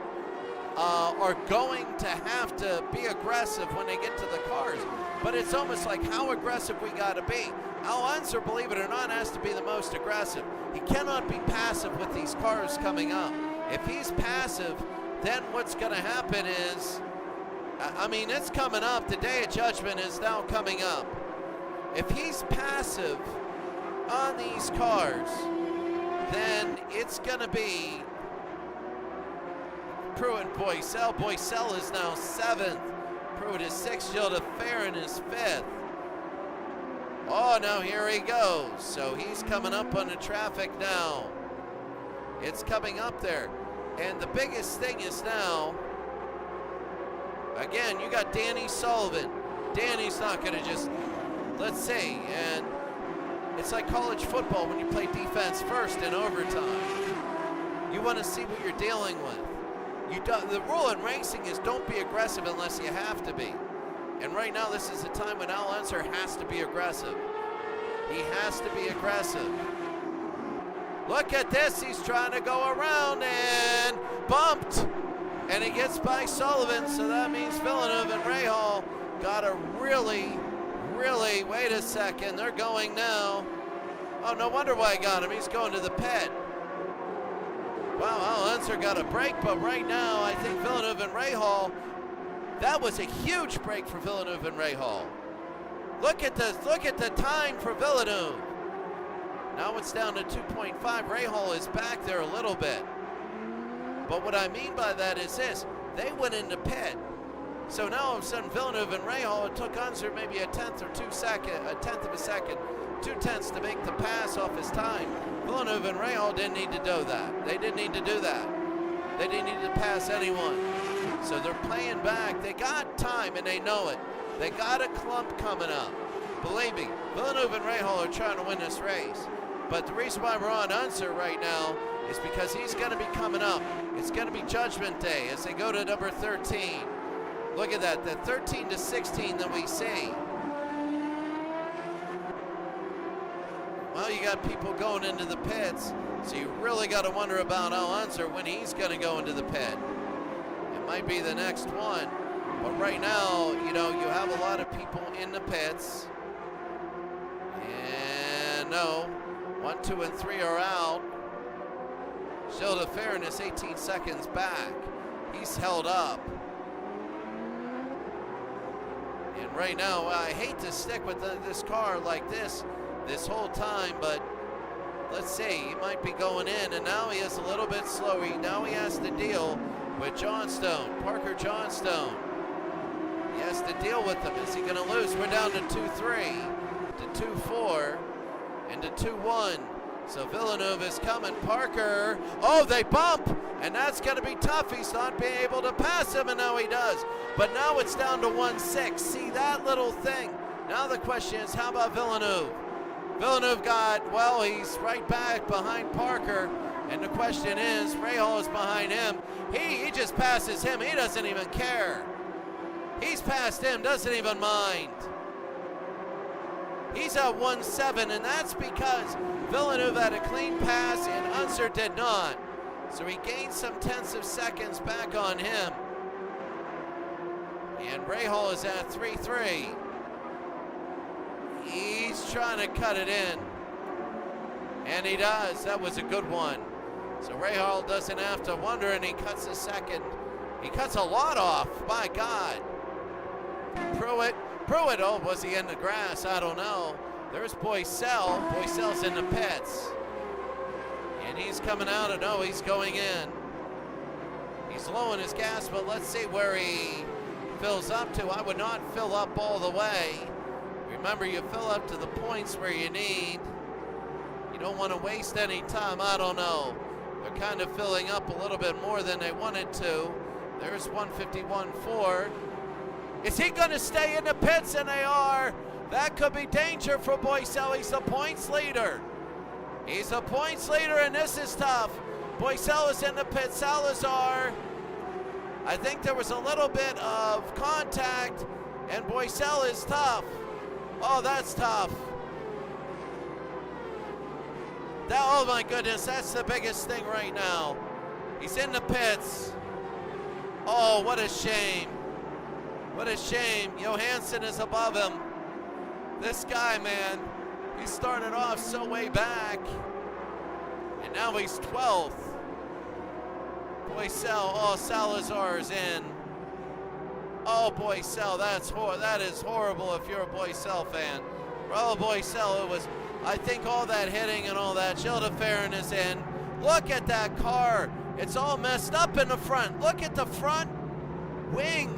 are going to have to be aggressive when they get to the cars. But it's almost like how aggressive we got to be. Al Unser, believe it or not, has to be the most aggressive. He cannot be passive with these cars coming up. If he's passive, then what's going to happen is, I mean, it's coming up. The day of judgment is now coming up. If he's passive on these cars, then it's going to be Pruitt and Boycel. Boycel is now 7th. Pruitt is 6th. Gilles de Ferran is 5th. Oh, now here he goes. So he's coming up on the traffic now. It's coming up there. And the biggest thing is now, again, you got Danny Sullivan. Danny's not going to just, let's see, and it's like college football when you play defense first in overtime. You want to see what you're dealing with. The rule in racing is don't be aggressive unless you have to be. And right now, this is the time when Al Unser has to be aggressive. He has to be aggressive. Look at this. He's trying to go around and bumped. And he gets by Sullivan, so that means Villeneuve and Rahal got to really, wait a second. They're going now. Oh, no wonder why I got him. He's going to the pit. Wow, Al Unser got a break, but right now I think Villeneuve and Rahal, that was a huge break for Villeneuve and Rahal. Look at the time for Villeneuve. Now it's down to 2.5. Rahal is back there a little bit. But what I mean by that is this, they went into pit. So now all of a sudden Villeneuve and Rahal, it took Unser maybe a tenth of a second, 2 tenths to make the pass off his time. Villeneuve and Rahal didn't need to do that. They didn't need to do that. They didn't need to pass anyone. So they're playing back. They got time and they know it. They got a clump coming up. Believe me, Villeneuve and Rahal are trying to win this race. But the reason why we're on Unser right now is because he's going to be coming up. It's going to be Judgment Day as they go to number 13. Look at that, the 13 to 16 that we see. Well, you got people going into the pits, so you really got to wonder about Al Unser when he's going to go into the pit. It might be the next one, but right now, you know, you have a lot of people in the pits. And no, 1, 2, and 3 are out. Gilles de Ferran is 18 seconds back. He's held up. And right now, I hate to stick with this car like this whole time, but let's see, he might be going in, and now he is a little bit slower. Now he has to deal with Johnstone, Parker Johnstone. He has to deal with them. Is he going to lose? We're down to 2-3, to 2-4, and to 2-1. So Villeneuve is coming. Parker, oh, they bump, and that's going to be tough. He's not being able to pass him, and now he does. But now it's down to 1-6. See that little thing? Now the question is, how about Villeneuve? Villeneuve got, well, he's right back behind Parker, and the question is, Rahal is behind him. He just passes him. He doesn't even care. He's past him, doesn't even mind. He's at 1-7, and that's because Villeneuve had a clean pass and Unser did not. So he gained some tenths of seconds back on him. And Rahal is at 3-3. He's trying to cut it in. And he does. That was a good one. So Rahal doesn't have to wonder, and he cuts a second. He cuts a lot off. My God. Pruitt, oh, was he in the grass? I don't know. There's Boycel. Boycel's in the pits. And he's coming out, and no, he's going in. He's low in his gas, but let's see where he fills up to. I would not fill up all the way. Remember, you fill up to the points where you need. You don't want to waste any time. I don't know. They're kind of filling up a little bit more than they wanted to. There's 151.4. Is he going to stay in the pits? And they are. That could be danger for Boycel. He's the points leader. He's the points leader, and this is tough. Boycel is in the pit. Salazar, I think there was a little bit of contact, and Boycel is tough. Oh, that's tough. Oh my goodness, that's the biggest thing right now. He's in the pits. Oh, what a shame. What a shame. Johansson is above him. This guy, man, he started off so way back, and now he's 12th. Boycel, oh, Salazar is in. Oh, Boycel, that is horrible if you're a Boycel fan. Oh, Boycel, it was, I think all that hitting and all that. Gilles de Ferran is in. Look at that car. It's all messed up in the front. Look at the front wing.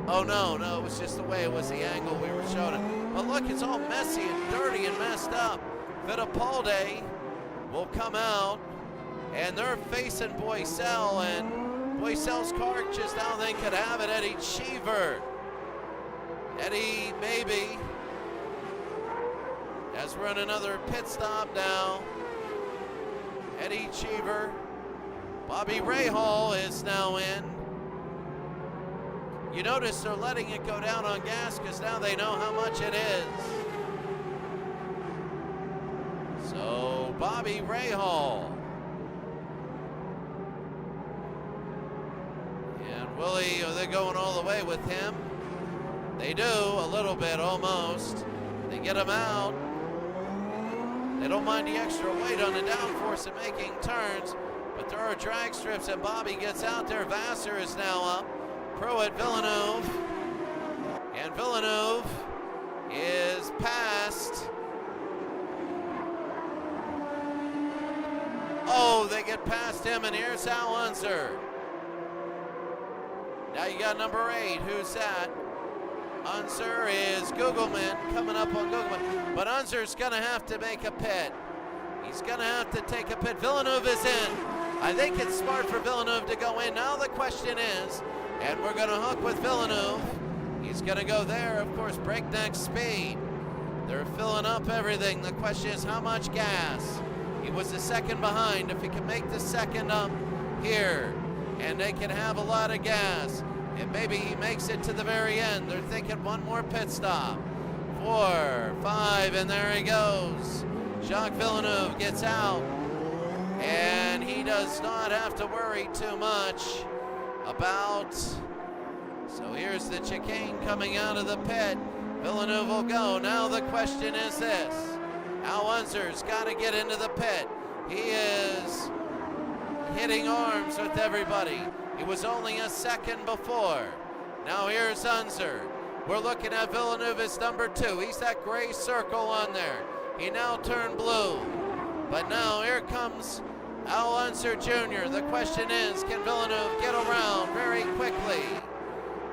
Oh, no, it was just the way it was, the angle we were showing it. But look, it's all messy and dirty and messed up. Fittipaldi will come out, and they're facing Boycel, and Boycel's car just now they could have it. Eddie Cheever. Eddie, maybe. As we're on another pit stop now. Eddie Cheever. Bobby Rahal is now in. You notice they're letting it go down on gas because now they know how much it is. So Bobby Rahal. And Willie, are they going all the way with him? They do, a little bit almost. They get him out. They don't mind the extra weight on the downforce and making turns. more drag strips, and Bobby gets out there. Vassar is now up. Pruitt, Villeneuve. And Villeneuve is passed. Oh, they get past him, and here's Al Unser. Now you got number 8. Who's that? Unser is Gugelman, coming up on Gugelman. But Unser's going to have to make a pit. He's going to have to take a pit. Villeneuve is in. I think it's smart for Villeneuve to go in. Now the question is, and we're going to hook with Villeneuve. He's going to go there, of course, breakneck speed. They're filling up everything. The question is how much gas. He was a second behind. If he can make the second up here, and they can have a lot of gas, and maybe he makes it to the very end. They're thinking one more pit stop. 4, 5, and there he goes. Jacques Villeneuve gets out, and he does not have to worry too much about. So here's the chicane coming out of the pit. Villeneuve will go. Now the question is this. Al Unser's got to get into the pit. He is hitting arms with everybody. He was only a second before. Now here's Unser. We're looking at Villeneuve as number 2. He's that gray circle on there. He now turned blue. But now here comes Al Unser Jr. The question is, can Villeneuve get around very quickly?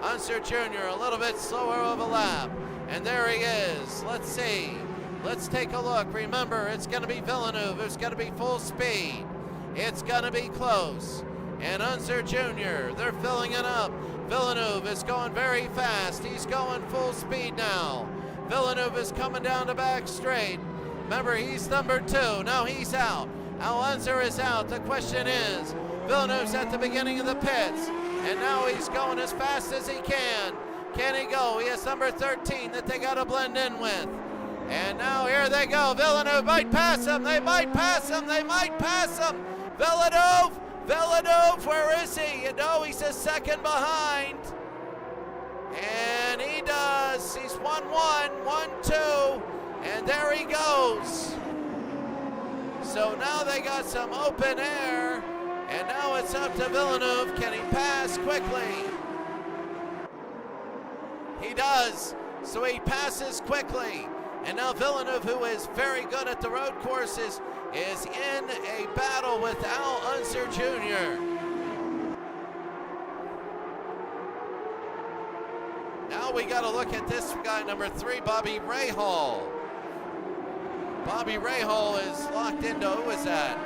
Unser Jr. a little bit slower of a lap. And there he is. Let's see. Let's take a look. Remember, it's going to be Villeneuve. It's going to be full speed. It's going to be close. And Unser Jr., they're filling it up. Villeneuve is going very fast. He's going full speed now. Villeneuve is coming down the back straight. Remember, he's number 2. Now he's out. Al Unser is out. The question is, Villeneuve's at the beginning of the pits. And now he's going as fast as he can. Can he go? He has number 13 that they got to blend in with. And now here they go. Villeneuve might pass him. They might pass him. They might pass him. Villeneuve. Villeneuve, where is he? You know, he's a second behind. And he does. He's 1-1, 1-2. And there he goes. So now they got some open air. And now it's up to Villeneuve. Can he pass quickly? He does. So he passes quickly. And now Villeneuve, who is very good at the road courses, is in a battle with Al Unser Jr. Now we got to look at this guy, number 3, Bobby Rahal. Bobby Rahal is locked into, who is that?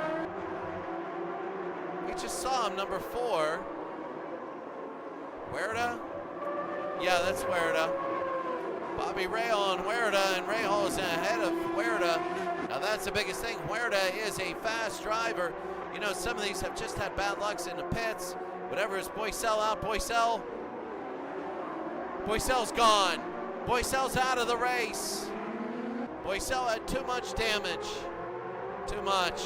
We just saw him, number 4. Huerta? Yeah, that's Huerta. Bobby Rahal and Huerta, and Rahal is ahead of Huerta. Now that's the biggest thing. Huerta is a fast driver. You know, some of these have just had bad lucks in the pits. Whatever is Boycel out. Boycel's gone. Boycel's out of the race. Boycel had too much damage. Too much.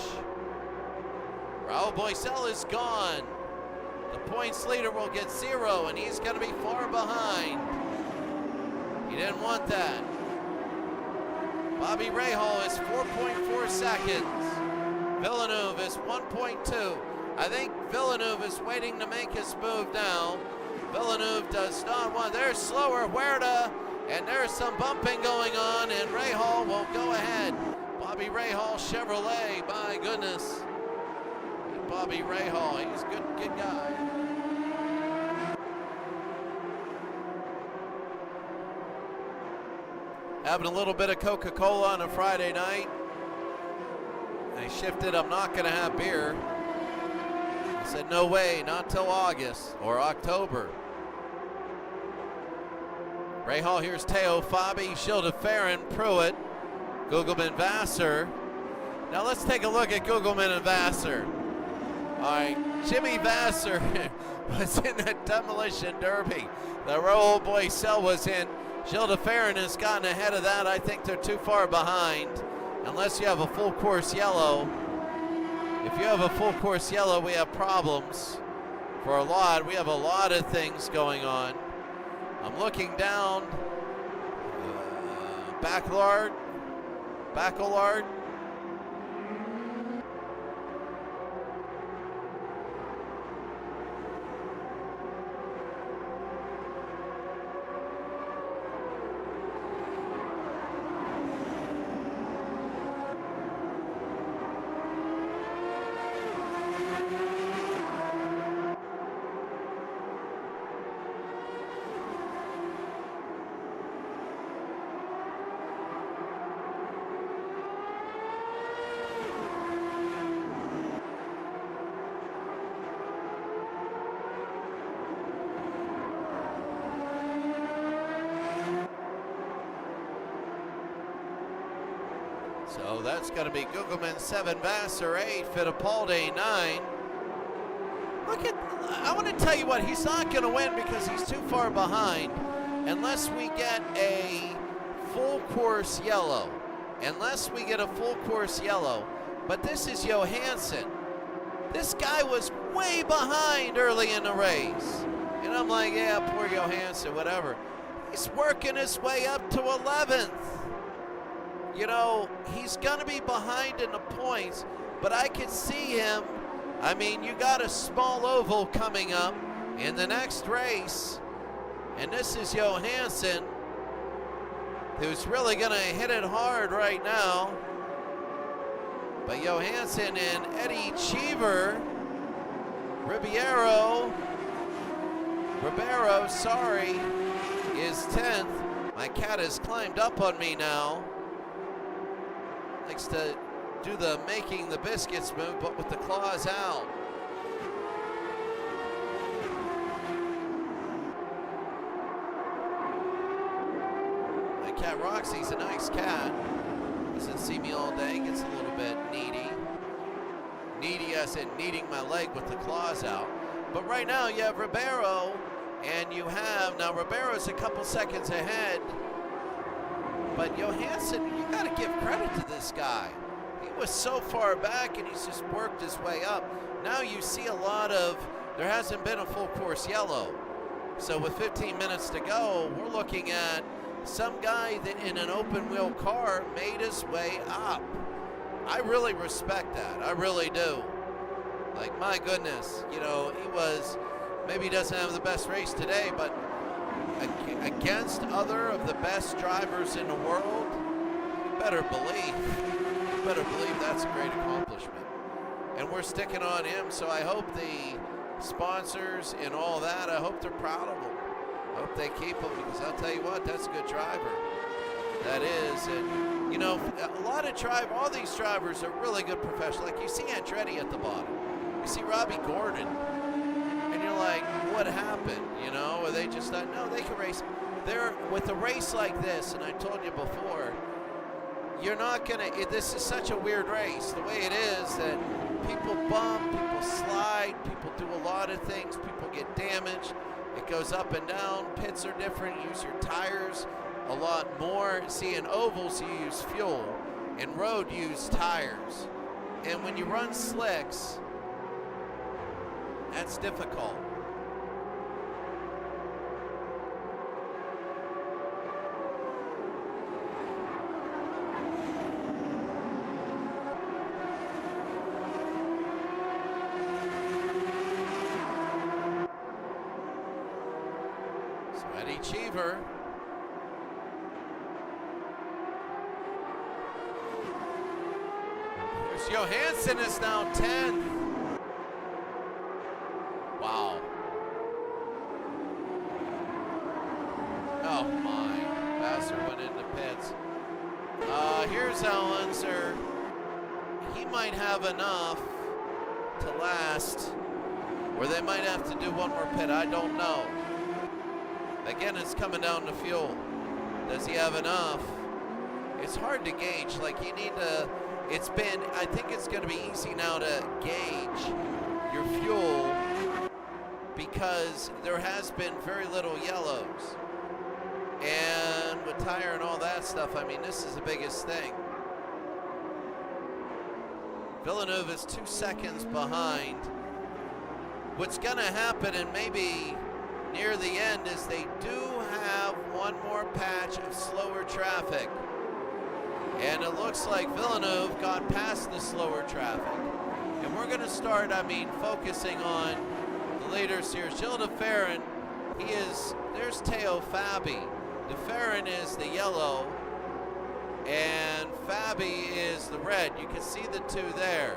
Raul Boycel is gone. The points leader will get 0, and he's going to be far behind. He didn't want that. Bobby Rahal is 4.4 seconds. Villeneuve is 1.2. I think Villeneuve is waiting to make his move now. Villeneuve does not want. There's slower Huerta, and there's some bumping going on, and Rahal will go ahead. Bobby Rahal Chevrolet, my goodness. And Bobby Rahal, he's a good guy. Having a little bit of Coca-Cola on a Friday night. I shifted, I'm not going to have beer. I said, no way, not till August or October. Rahal, here's Teo, Fabi, Schilde, Farron, Pruitt, Gugelman, Vassar. Now let's take a look at Gugelman and Vassar. All right, Jimmy Vassar was in the demolition derby. The Raul Boycel was in. Schilde Farron has gotten ahead of that. I think they're too far behind, unless you have a full course yellow. If you have a full course yellow, we have problems for a lot. We have a lot of things going on. I'm looking down. Bachelard. So that's going to be Gugelman 7, Vassar 8, Fittipaldi 9. I want to tell you what, he's not going to win because he's too far behind unless we get a full course yellow. But this is Johansson. This guy was way behind early in the race. And I'm like, yeah, poor Johansson, whatever. He's working his way up to 11th. You know, he's going to be behind in the points, but I could see him. I mean, you got a small oval coming up in the next race, and this is Johansson, who's really going to hit it hard right now. But Johansson and Eddie Cheever, Ribeiro, is 10th. My cat has climbed up on me now. Likes to do the making the biscuits move, but with the claws out. My cat Roxy's a nice cat. Doesn't see me all day, gets a little bit needy. Needy as in kneading my leg with the claws out. But right now you have Ribeiro, and you have, now Ribeiro's a couple seconds ahead, but Johansson, you gotta give credit to this guy. He was so far back and he's just worked his way up. Now you see a lot of, there hasn't been a full course yellow. So with 15 minutes to go, we're looking at some guy that in an open wheel car made his way up. I really respect that, I really do. Like, my goodness, you know, maybe he doesn't have the best race today, but against other of the best drivers in the world, you better believe that's a great accomplishment. And we're sticking on him, so I hope the sponsors and all that, I hope they're proud of him. I hope they keep him, because I'll tell you what, that's a good driver. That is, and you know, all these drivers are really good professionals. Like you see Andretti at the bottom, you see Robbie Gordon, and you're like, what happened? You know, or they just thought, no, they can race. With a race like this, and I told you before, you're not gonna, this is such a weird race. The way it is that people bump, people slide, people do a lot of things, people get damaged. It goes up and down, pits are different, you use your tires a lot more. See, in ovals you use fuel, in road you use tires. And when you run slicks, that's difficult. So Eddie Cheever. Here's Johansson is now 10th. Wow. Oh my. Vassar went into pits. Here's Allenser. He might have enough to last, or they might have to do one more pit. I don't know. Again, it's coming down to fuel. Does he have enough? It's hard to gauge. Like, you need to, I think it's going to be easy now to gauge your fuel, because there has been very little yellows. And with tire and all that stuff, I mean, this is the biggest thing. Villeneuve is 2 seconds behind. What's going to happen, and maybe near the end, is they do have one more patch of slower traffic. And it looks like Villeneuve got past the slower traffic. And we're going to start, focusing on the leaders here. Gilles de Ferran, there's Teo Fabi. De Ferran is the yellow, and Fabi is the red. You can see the two there.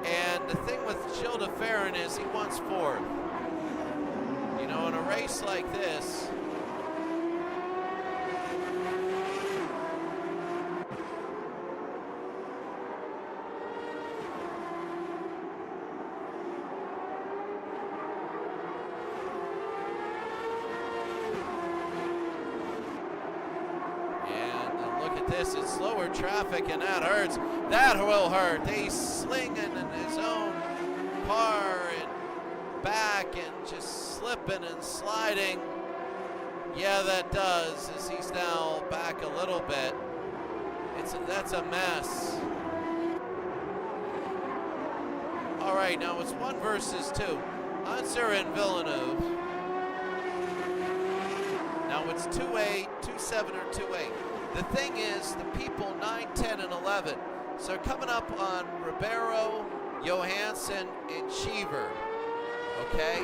And the thing with Gilles de Ferran is he wants fourth. You know, in a race like this, this. It's slower traffic, and that hurts. That will hurt. He's slinging in his own car and back and just slipping and sliding. Yeah, that does, as he's now back a little bit. That's a mess. All right, now it's 1 versus 2. Unser and Villeneuve. Now it's 2-8, 2-7 or 2-8. The thing is, the people 9, 10, and 11. So coming up on Ribeiro, Johansson, and Cheever. Okay?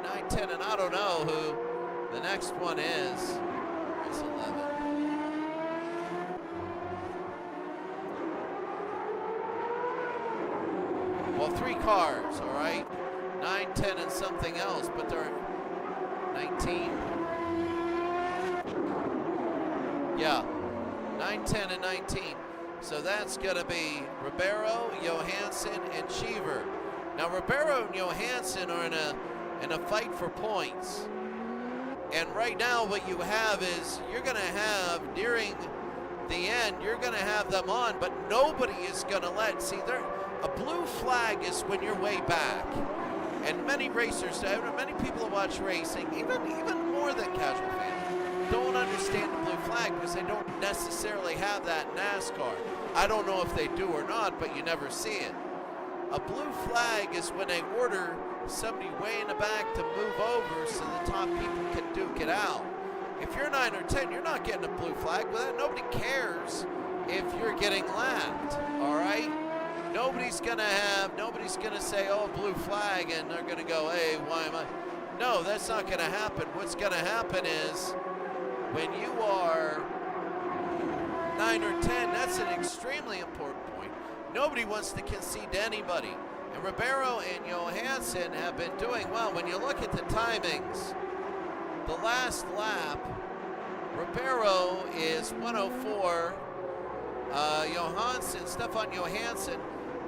9, 10, and I don't know who the next one is. It's 11. Well, 3 cars, all right? 9, 10, and something else, but they're 19. Yeah, 9, 10, and 19. So that's going to be Ribeiro, Johansson, and Cheever. Now, Ribeiro and Johansson are in a fight for points. And right now what you have is you're going to have, during the end, you're going to have them on, but nobody is going to let, see, a blue flag is when you're way back. And many racers, many people who watch racing, even more than casual fans, don't understand the blue flag because they don't necessarily have that in NASCAR. I don't know if they do or not, but you never see it. A blue flag is when they order somebody way in the back to move over so the top people can duke it out. If you're 9 or 10, you're not getting a blue flag. Well, nobody cares if you're getting lapped, all right? Nobody's gonna say, oh, blue flag, and they're gonna go, hey, why am I? No, that's not gonna happen. What's gonna happen is when you are 9 or 10, that's an extremely important point. Nobody wants to concede to anybody. And Ribeiro and Johansson have been doing well. When you look at the timings, the last lap, Ribeiro is 104. Stefan Johansson,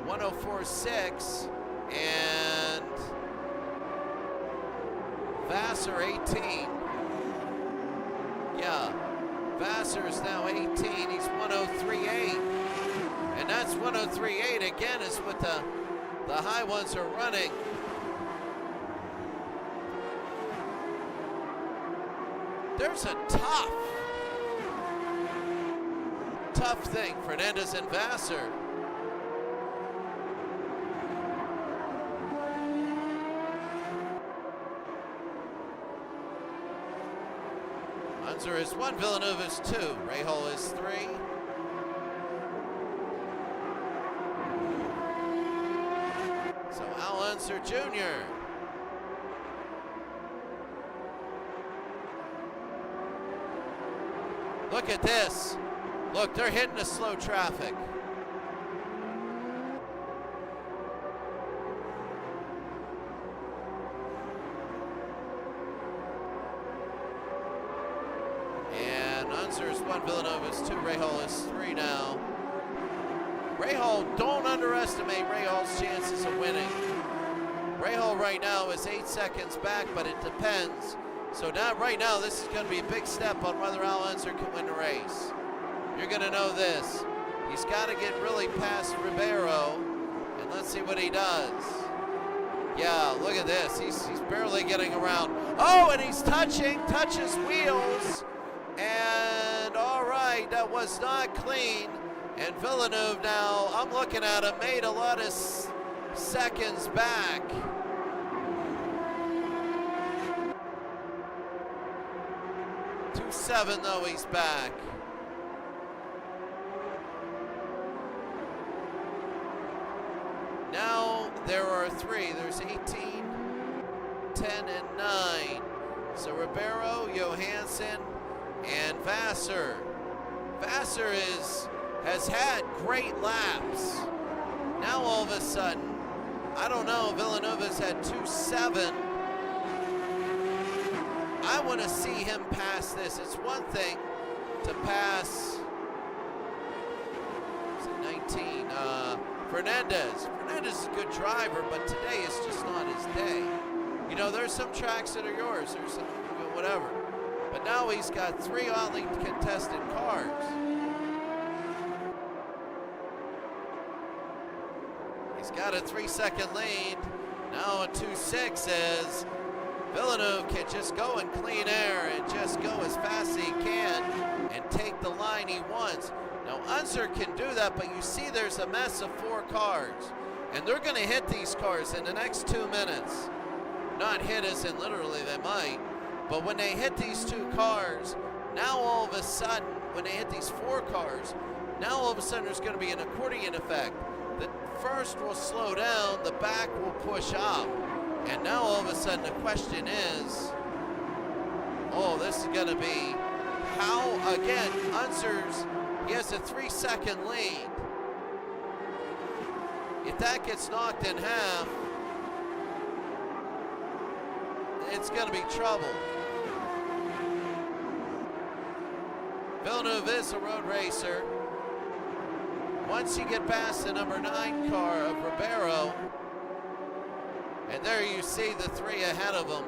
104.6, and Vassar 18. Yeah, Vassar is now 18. He's 103.8, and that's 103.8 again is what the high ones are running. There's a tough thing, Fernandez and Vassar. Unser is 1, Villeneuve is 2, Rahal is 3. So Al Unser Jr. Look at this. Look, they're hitting the slow traffic. And Unser is 1, Villeneuve is 2, Rahal is 3 now. Rahal, don't underestimate Rahal's chances of winning. Rahal right now is 8 seconds back, but it depends. So now, right now, this is going to be a big step on whether Al Unser can win the race. You're going to know this. He's got to get really past Ribeiro, and let's see what he does. Yeah, look at this. He's barely getting around. Oh, and he's touches wheels. And all right, that was not clean. And Villeneuve now, I'm looking at him, made a lot of seconds back. Seven though, he's back. Now there are 3. There's 18, 10, and 9. So Ribeiro, Johansson, and Vassar. Vassar has had great laps. Now all of a sudden, I don't know, Villeneuve has had 2.7. I want to see him pass this. It's one thing to pass 19. Fernandez. Fernandez is a good driver, but today is just not his day. You know, there's some tracks that are yours. There's some, whatever. But now he's got 3 hotly contested cars. He's got a 3-second lead. Now a 2.6 as Villeneuve can just go in clean air and just go as fast as he can and take the line he wants. Now Unser can do that, but you see there's a mess of 4 cars. And they're going to hit these cars in the next 2 minutes. Not hit as in literally they might, but when they hit these 2 cars, now all of a sudden, when they hit these 4 cars, now all of a sudden there's going to be an accordion effect. The first will slow down, the back will push up. And now all of a sudden the question is, oh, this is going to be how, again, Unser's, he has a 3-second lead. If that gets knocked in half, it's going to be trouble. Villeneuve is a road racer. Once you get past the number 9 car of Ribeiro, and there you see the 3 ahead of him.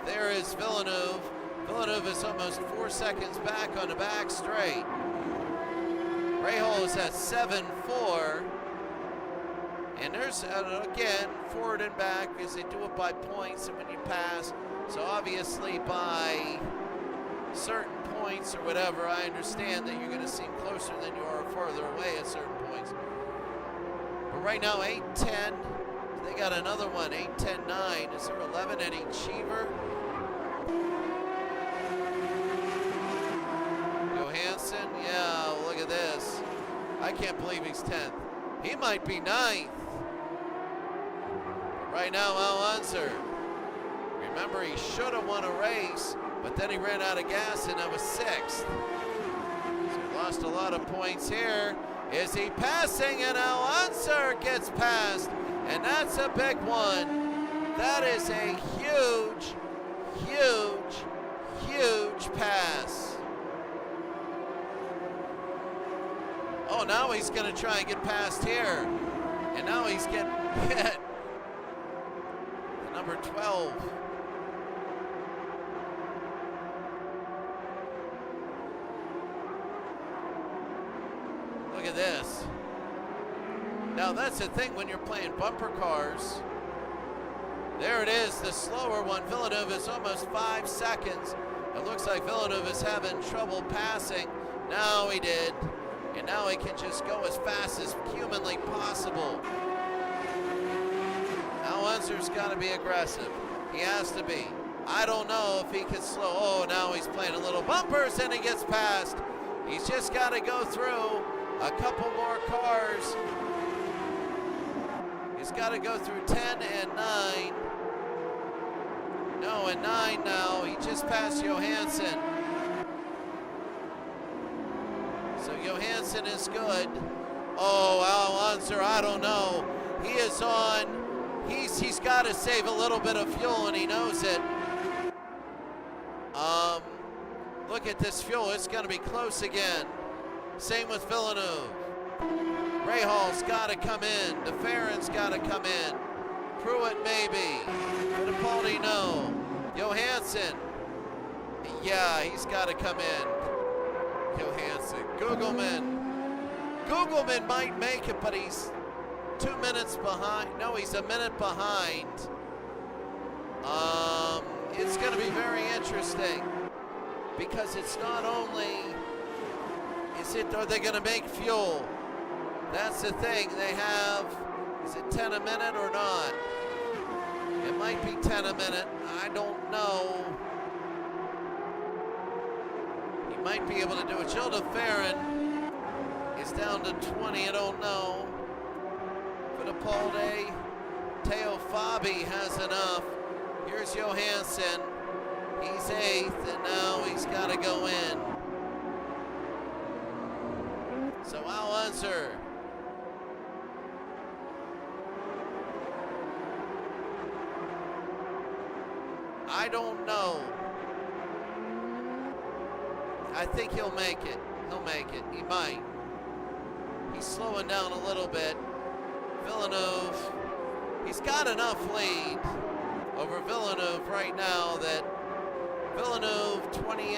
There is Villeneuve. Villeneuve is almost 4 seconds back on the back straight. Rahal is at 7.4. And there's, again, forward and back because they do it by points and when you pass. So obviously by certain points or whatever, I understand that you're going to seem closer than you are farther away at certain points. But right now, 8-10. They got another one, 8-10-9. Is there 11 Eddie Cheever? Johansson, yeah, well, look at this. I can't believe he's 10th. He might be 9th. Right now, Al Unser. Remember, he should have won a race, but then he ran out of gas and that was 6th. So he lost a lot of points here. Is he passing? And Al Unser gets passed. And that's a big one. That is a huge, huge, huge pass. Oh, now he's going to try and get past here. And now he's getting hit. Number 12. Look at this. Now that's the thing when you're playing bumper cars. There it is, the slower one. Villeneuve is almost 5 seconds. It looks like Villeneuve is having trouble passing. Now he did. And now he can just go as fast as humanly possible. Now Unser's got to be aggressive. He has to be. I don't know if he can slow. Oh, now he's playing a little bumpers and he gets past. He's just got to go through a couple more cars. He's got to go through 10 and 9. No, and 9 now. He just passed Johansson. So Johansson is good. Oh, Al Unser, I don't know. He is on. He's got to save a little bit of fuel, and he knows it. Look at this fuel. It's going to be close again. Same with Villeneuve. Rahal's got to come in. DeFerrin's got to come in. Pruitt maybe. Fittipaldi no. Johansson. Yeah, he's got to come in. Johansson. Gugelman might make it, but he's 2 minutes behind. No, he's a minute behind. It's going to be very interesting because it's not only are they going to make fuel? That's the thing. They have, is it 10 a minute or not? It might be 10 a minute. I don't know. He might be able to do it. Gilles de Ferrin is down to 20. I don't know. Fittipaldi, Teo Fabi has enough. Here's Johansson. He's 8th, and now he's got to go in. So Al Unser. I don't know. I think he'll make it. He'll make it. He might. He's slowing down a little bit. Villeneuve, he's got enough lead over Villeneuve right now that Villeneuve 28,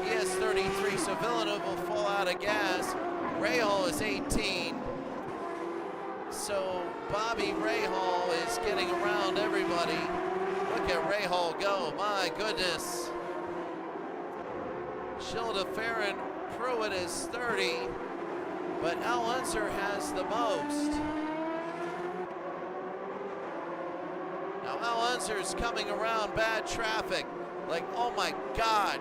he has 33, so Villeneuve will fall out of gas. Rahal is 18, so Bobby Rahal is getting around everybody. Look at Rahal go, my goodness. Gilles Ferrin Pruitt is 30, but Al Unser has the most. Now Al Unser's coming around bad traffic. Like, oh my God,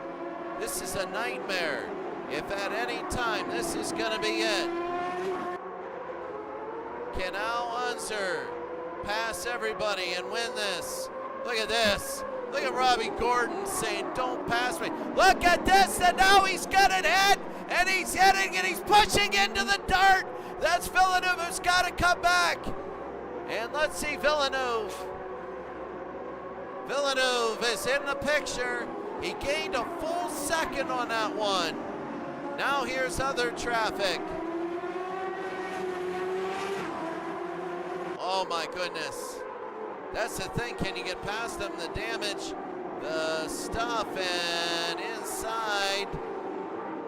this is a nightmare. If at any time this is gonna be it. Can Al Unser pass everybody and win this? Look at this. Look at Robbie Gordon saying, don't pass me. Look at this, and now he's got it hit, and he's hitting, and he's pushing into the dirt. That's Villeneuve who's got to come back. And let's see Villeneuve. Villeneuve is in the picture. He gained a full second on that one. Now here's other traffic. Oh my goodness. That's the thing, can you get past them? The damage, the stuff, and inside,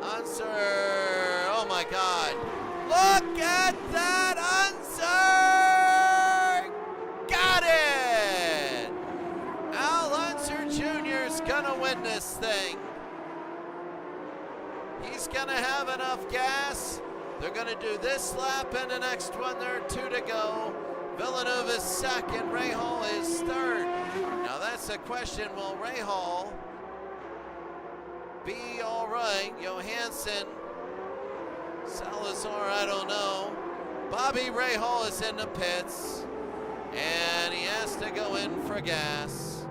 Unser, oh my God. Look at that, Unser! Got it! Al Unser Jr. is gonna win this thing. He's gonna have enough gas. They're gonna do this lap and the next one, there are 2 to go. Villeneuve is second, Rahal is third. Now that's the question, will Rahal be all right? Johansson, Salazar, I don't know. Bobby Rahal is in the pits, and he has to go in for gas.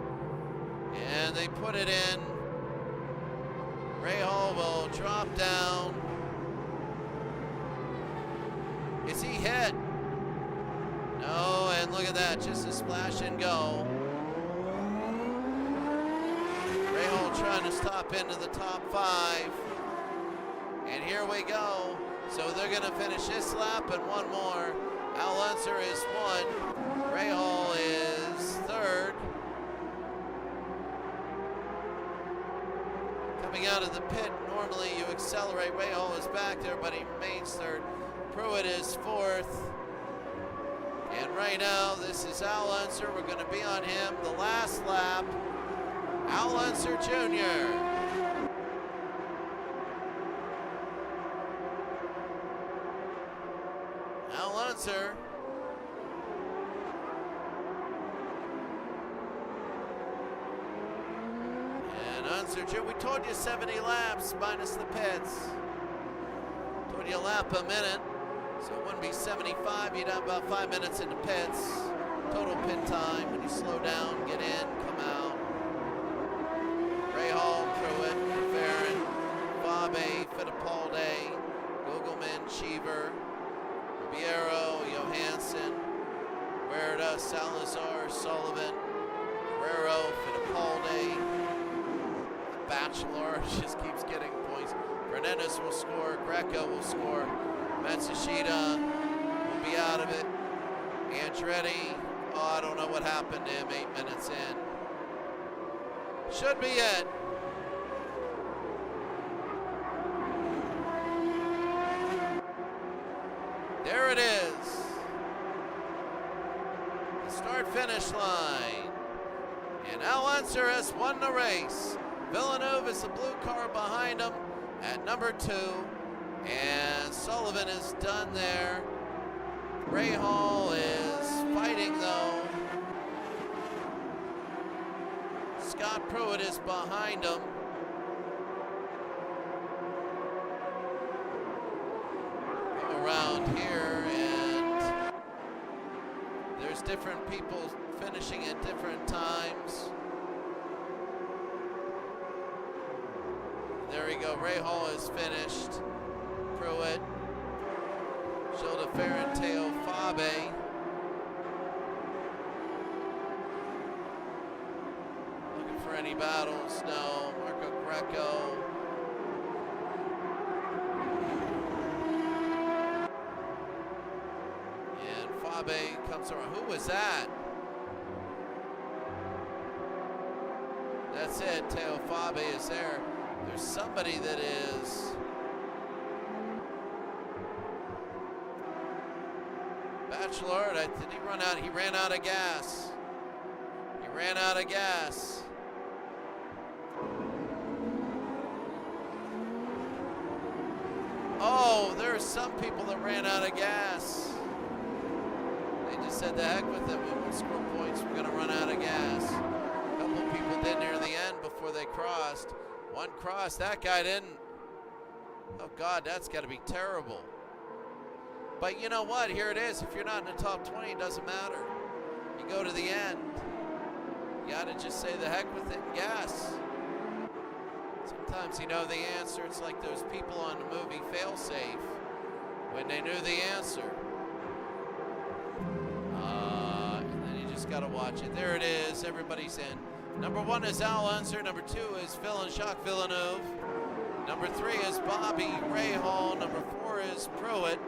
And they put it in. Rahal will drop down. Is he hit? No, and look at that, just a splash and go. Rahal trying to stop into the top 5. And here we go. So they're gonna finish this lap and one more. Al Unser is 1, Rahal is 3rd. Coming out of the pit, normally you accelerate. Rahal is back there, but he remains 3rd. Pruitt is 4th. And right now, this is Al Unser. We're going to be on him the last lap. Al Unser Jr. Al Unser. And Unser Jr. We told you 70 laps minus the pits. Told you a lap a minute. So it wouldn't be 75, you'd have about 5 minutes in the pits. Total pit time when you slow down, get in, come out. Rahal, Pruitt, Ferrin, Fabe, Fittipaldi, Gugelmin, Cheever, Ribeiro, Johansson, Huerta, Salazar, Sullivan, Guerrero, Fittipaldi. Bachelor just keeps getting points. Fernandez will score, Greco will score. Matsushita will be out of it. Andretti, oh, I don't know what happened to him 8 minutes in. Should be it. There it is. The start-finish line. And Al Unser has won the race. Villeneuve is the blue car behind him at number 2. And Sullivan is done there. Rahal is fighting though. Scott Pruitt is behind him. Go around here and there's different people finishing at different times. There we go, Rahal is finished. Pruitt, Gilles Ferrin, Teo Fabe. Looking for any battles? No. Marco Greco. And Fabe comes around. Who was that? That's that's it. Teo Fabe is there. There's somebody that is Bachelor. Did he run out? He ran out of gas. He ran out of gas. Oh, there's some people that ran out of gas. They just said, the heck with it, we won't score points, we're going to run out of gas. A couple of people did near the end before they crossed. One crossed, that guy didn't. Oh God, that's got to be terrible. But you know what, here it is. If you're not in the top 20, it doesn't matter. You go to the end. You got to just say the heck with it and gas. Sometimes you know the answer. It's like those people on the movie Failsafe when they knew the answer. And then you just got to watch it. There it is. Everybody's in. Number 1 is Al Unser. Number 2 is Jacques Villeneuve. Number 3 is Bobby Rahal. Number 4 is Pruitt,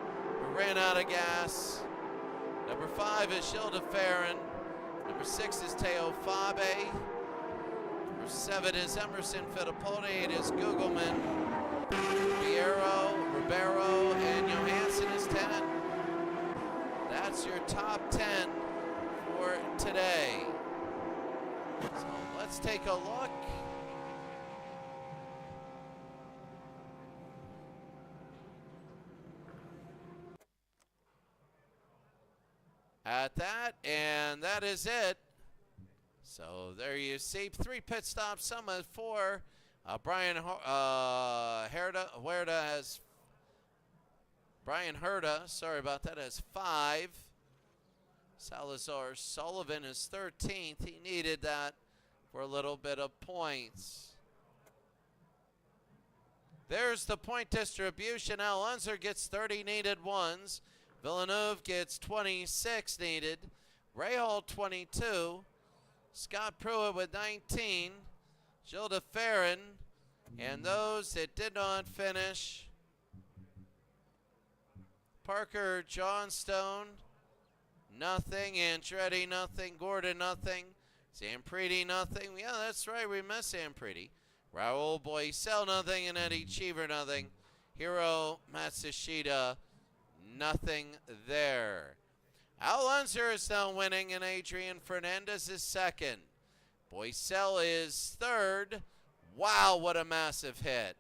who ran out of gas. Number 5 is Gilles de Ferran. Number 6 is Teo Fabe. Number 7 is Emerson Fittipaldi. 8 is Gugelman. Ribeiro, and Johansson is 10. That's your top 10 for today. So let's take a look. At that, and that is it. So there you see 3 pit stops, some at 4. Brian Herta, sorry about that, has 5. Salazar Sullivan is 13th. He needed that for a little bit of points. There's the point distribution. Al Unser gets 30 needed ones. Villeneuve gets 26 needed. Rahal 22. Scott Pruitt with 19. Gilles de Ferran. And those that did not finish, Parker Johnstone, nothing. Andretti, nothing. Gordon, nothing. Zampriti, nothing. Yeah, that's right, we missed Zampriti. Raul Boisel, nothing. And Eddie Cheever, nothing. Hiro Matsushita, nothing there. Al Unser is now winning, and Adrian Fernandez is second. Boisel is third. Wow, what a massive hit.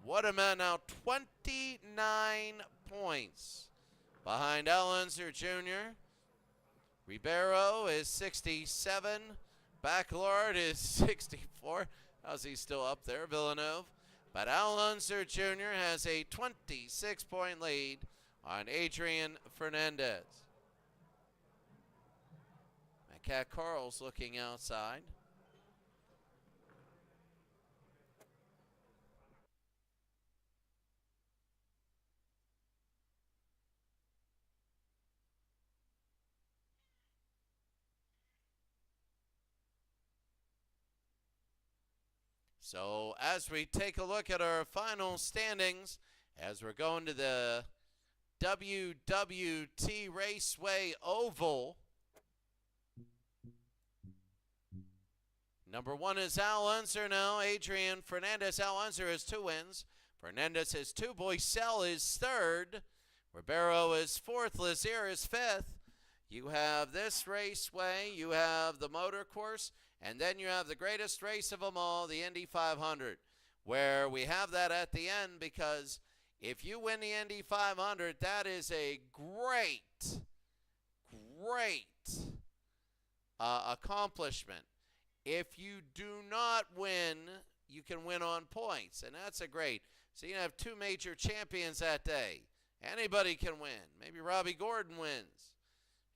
What a man. Now 29 points behind Al Unser Jr. Ribeiro is 67. Bachelard is 64. How's he still up there, Villeneuve? But Al Unser Jr. has a 26-point lead on Adrian Fernandez. Cat Carl's looking outside. So as we take a look at our final standings, as we're going to the WWT Raceway Oval, number 1 is Al Unser now. Adrian Fernandez. Al Unser has 2 wins. Fernandez has 2. Boisel is 3rd. Ribeiro is 4th. Lazier is 5th. You have this raceway. You have the motor course. And then you have the greatest race of them all, the Indy 500, where we have that at the end, because if you win the Indy 500, that is a great accomplishment. If you do not win, you can win on points, and that's a great. So you have 2 major champions that day. Anybody can win. Maybe Robbie Gordon wins,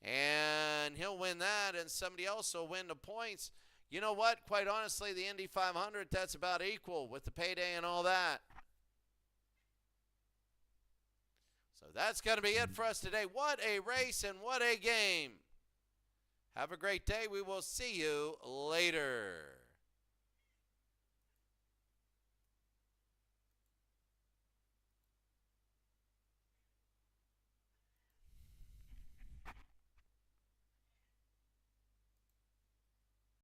and he'll win that, and somebody else will win the points. You know what? Quite honestly, the Indy 500, that's about equal with the payday and all that. So that's going to be it for us today. What a race and what a game. Have a great day. We will see you later.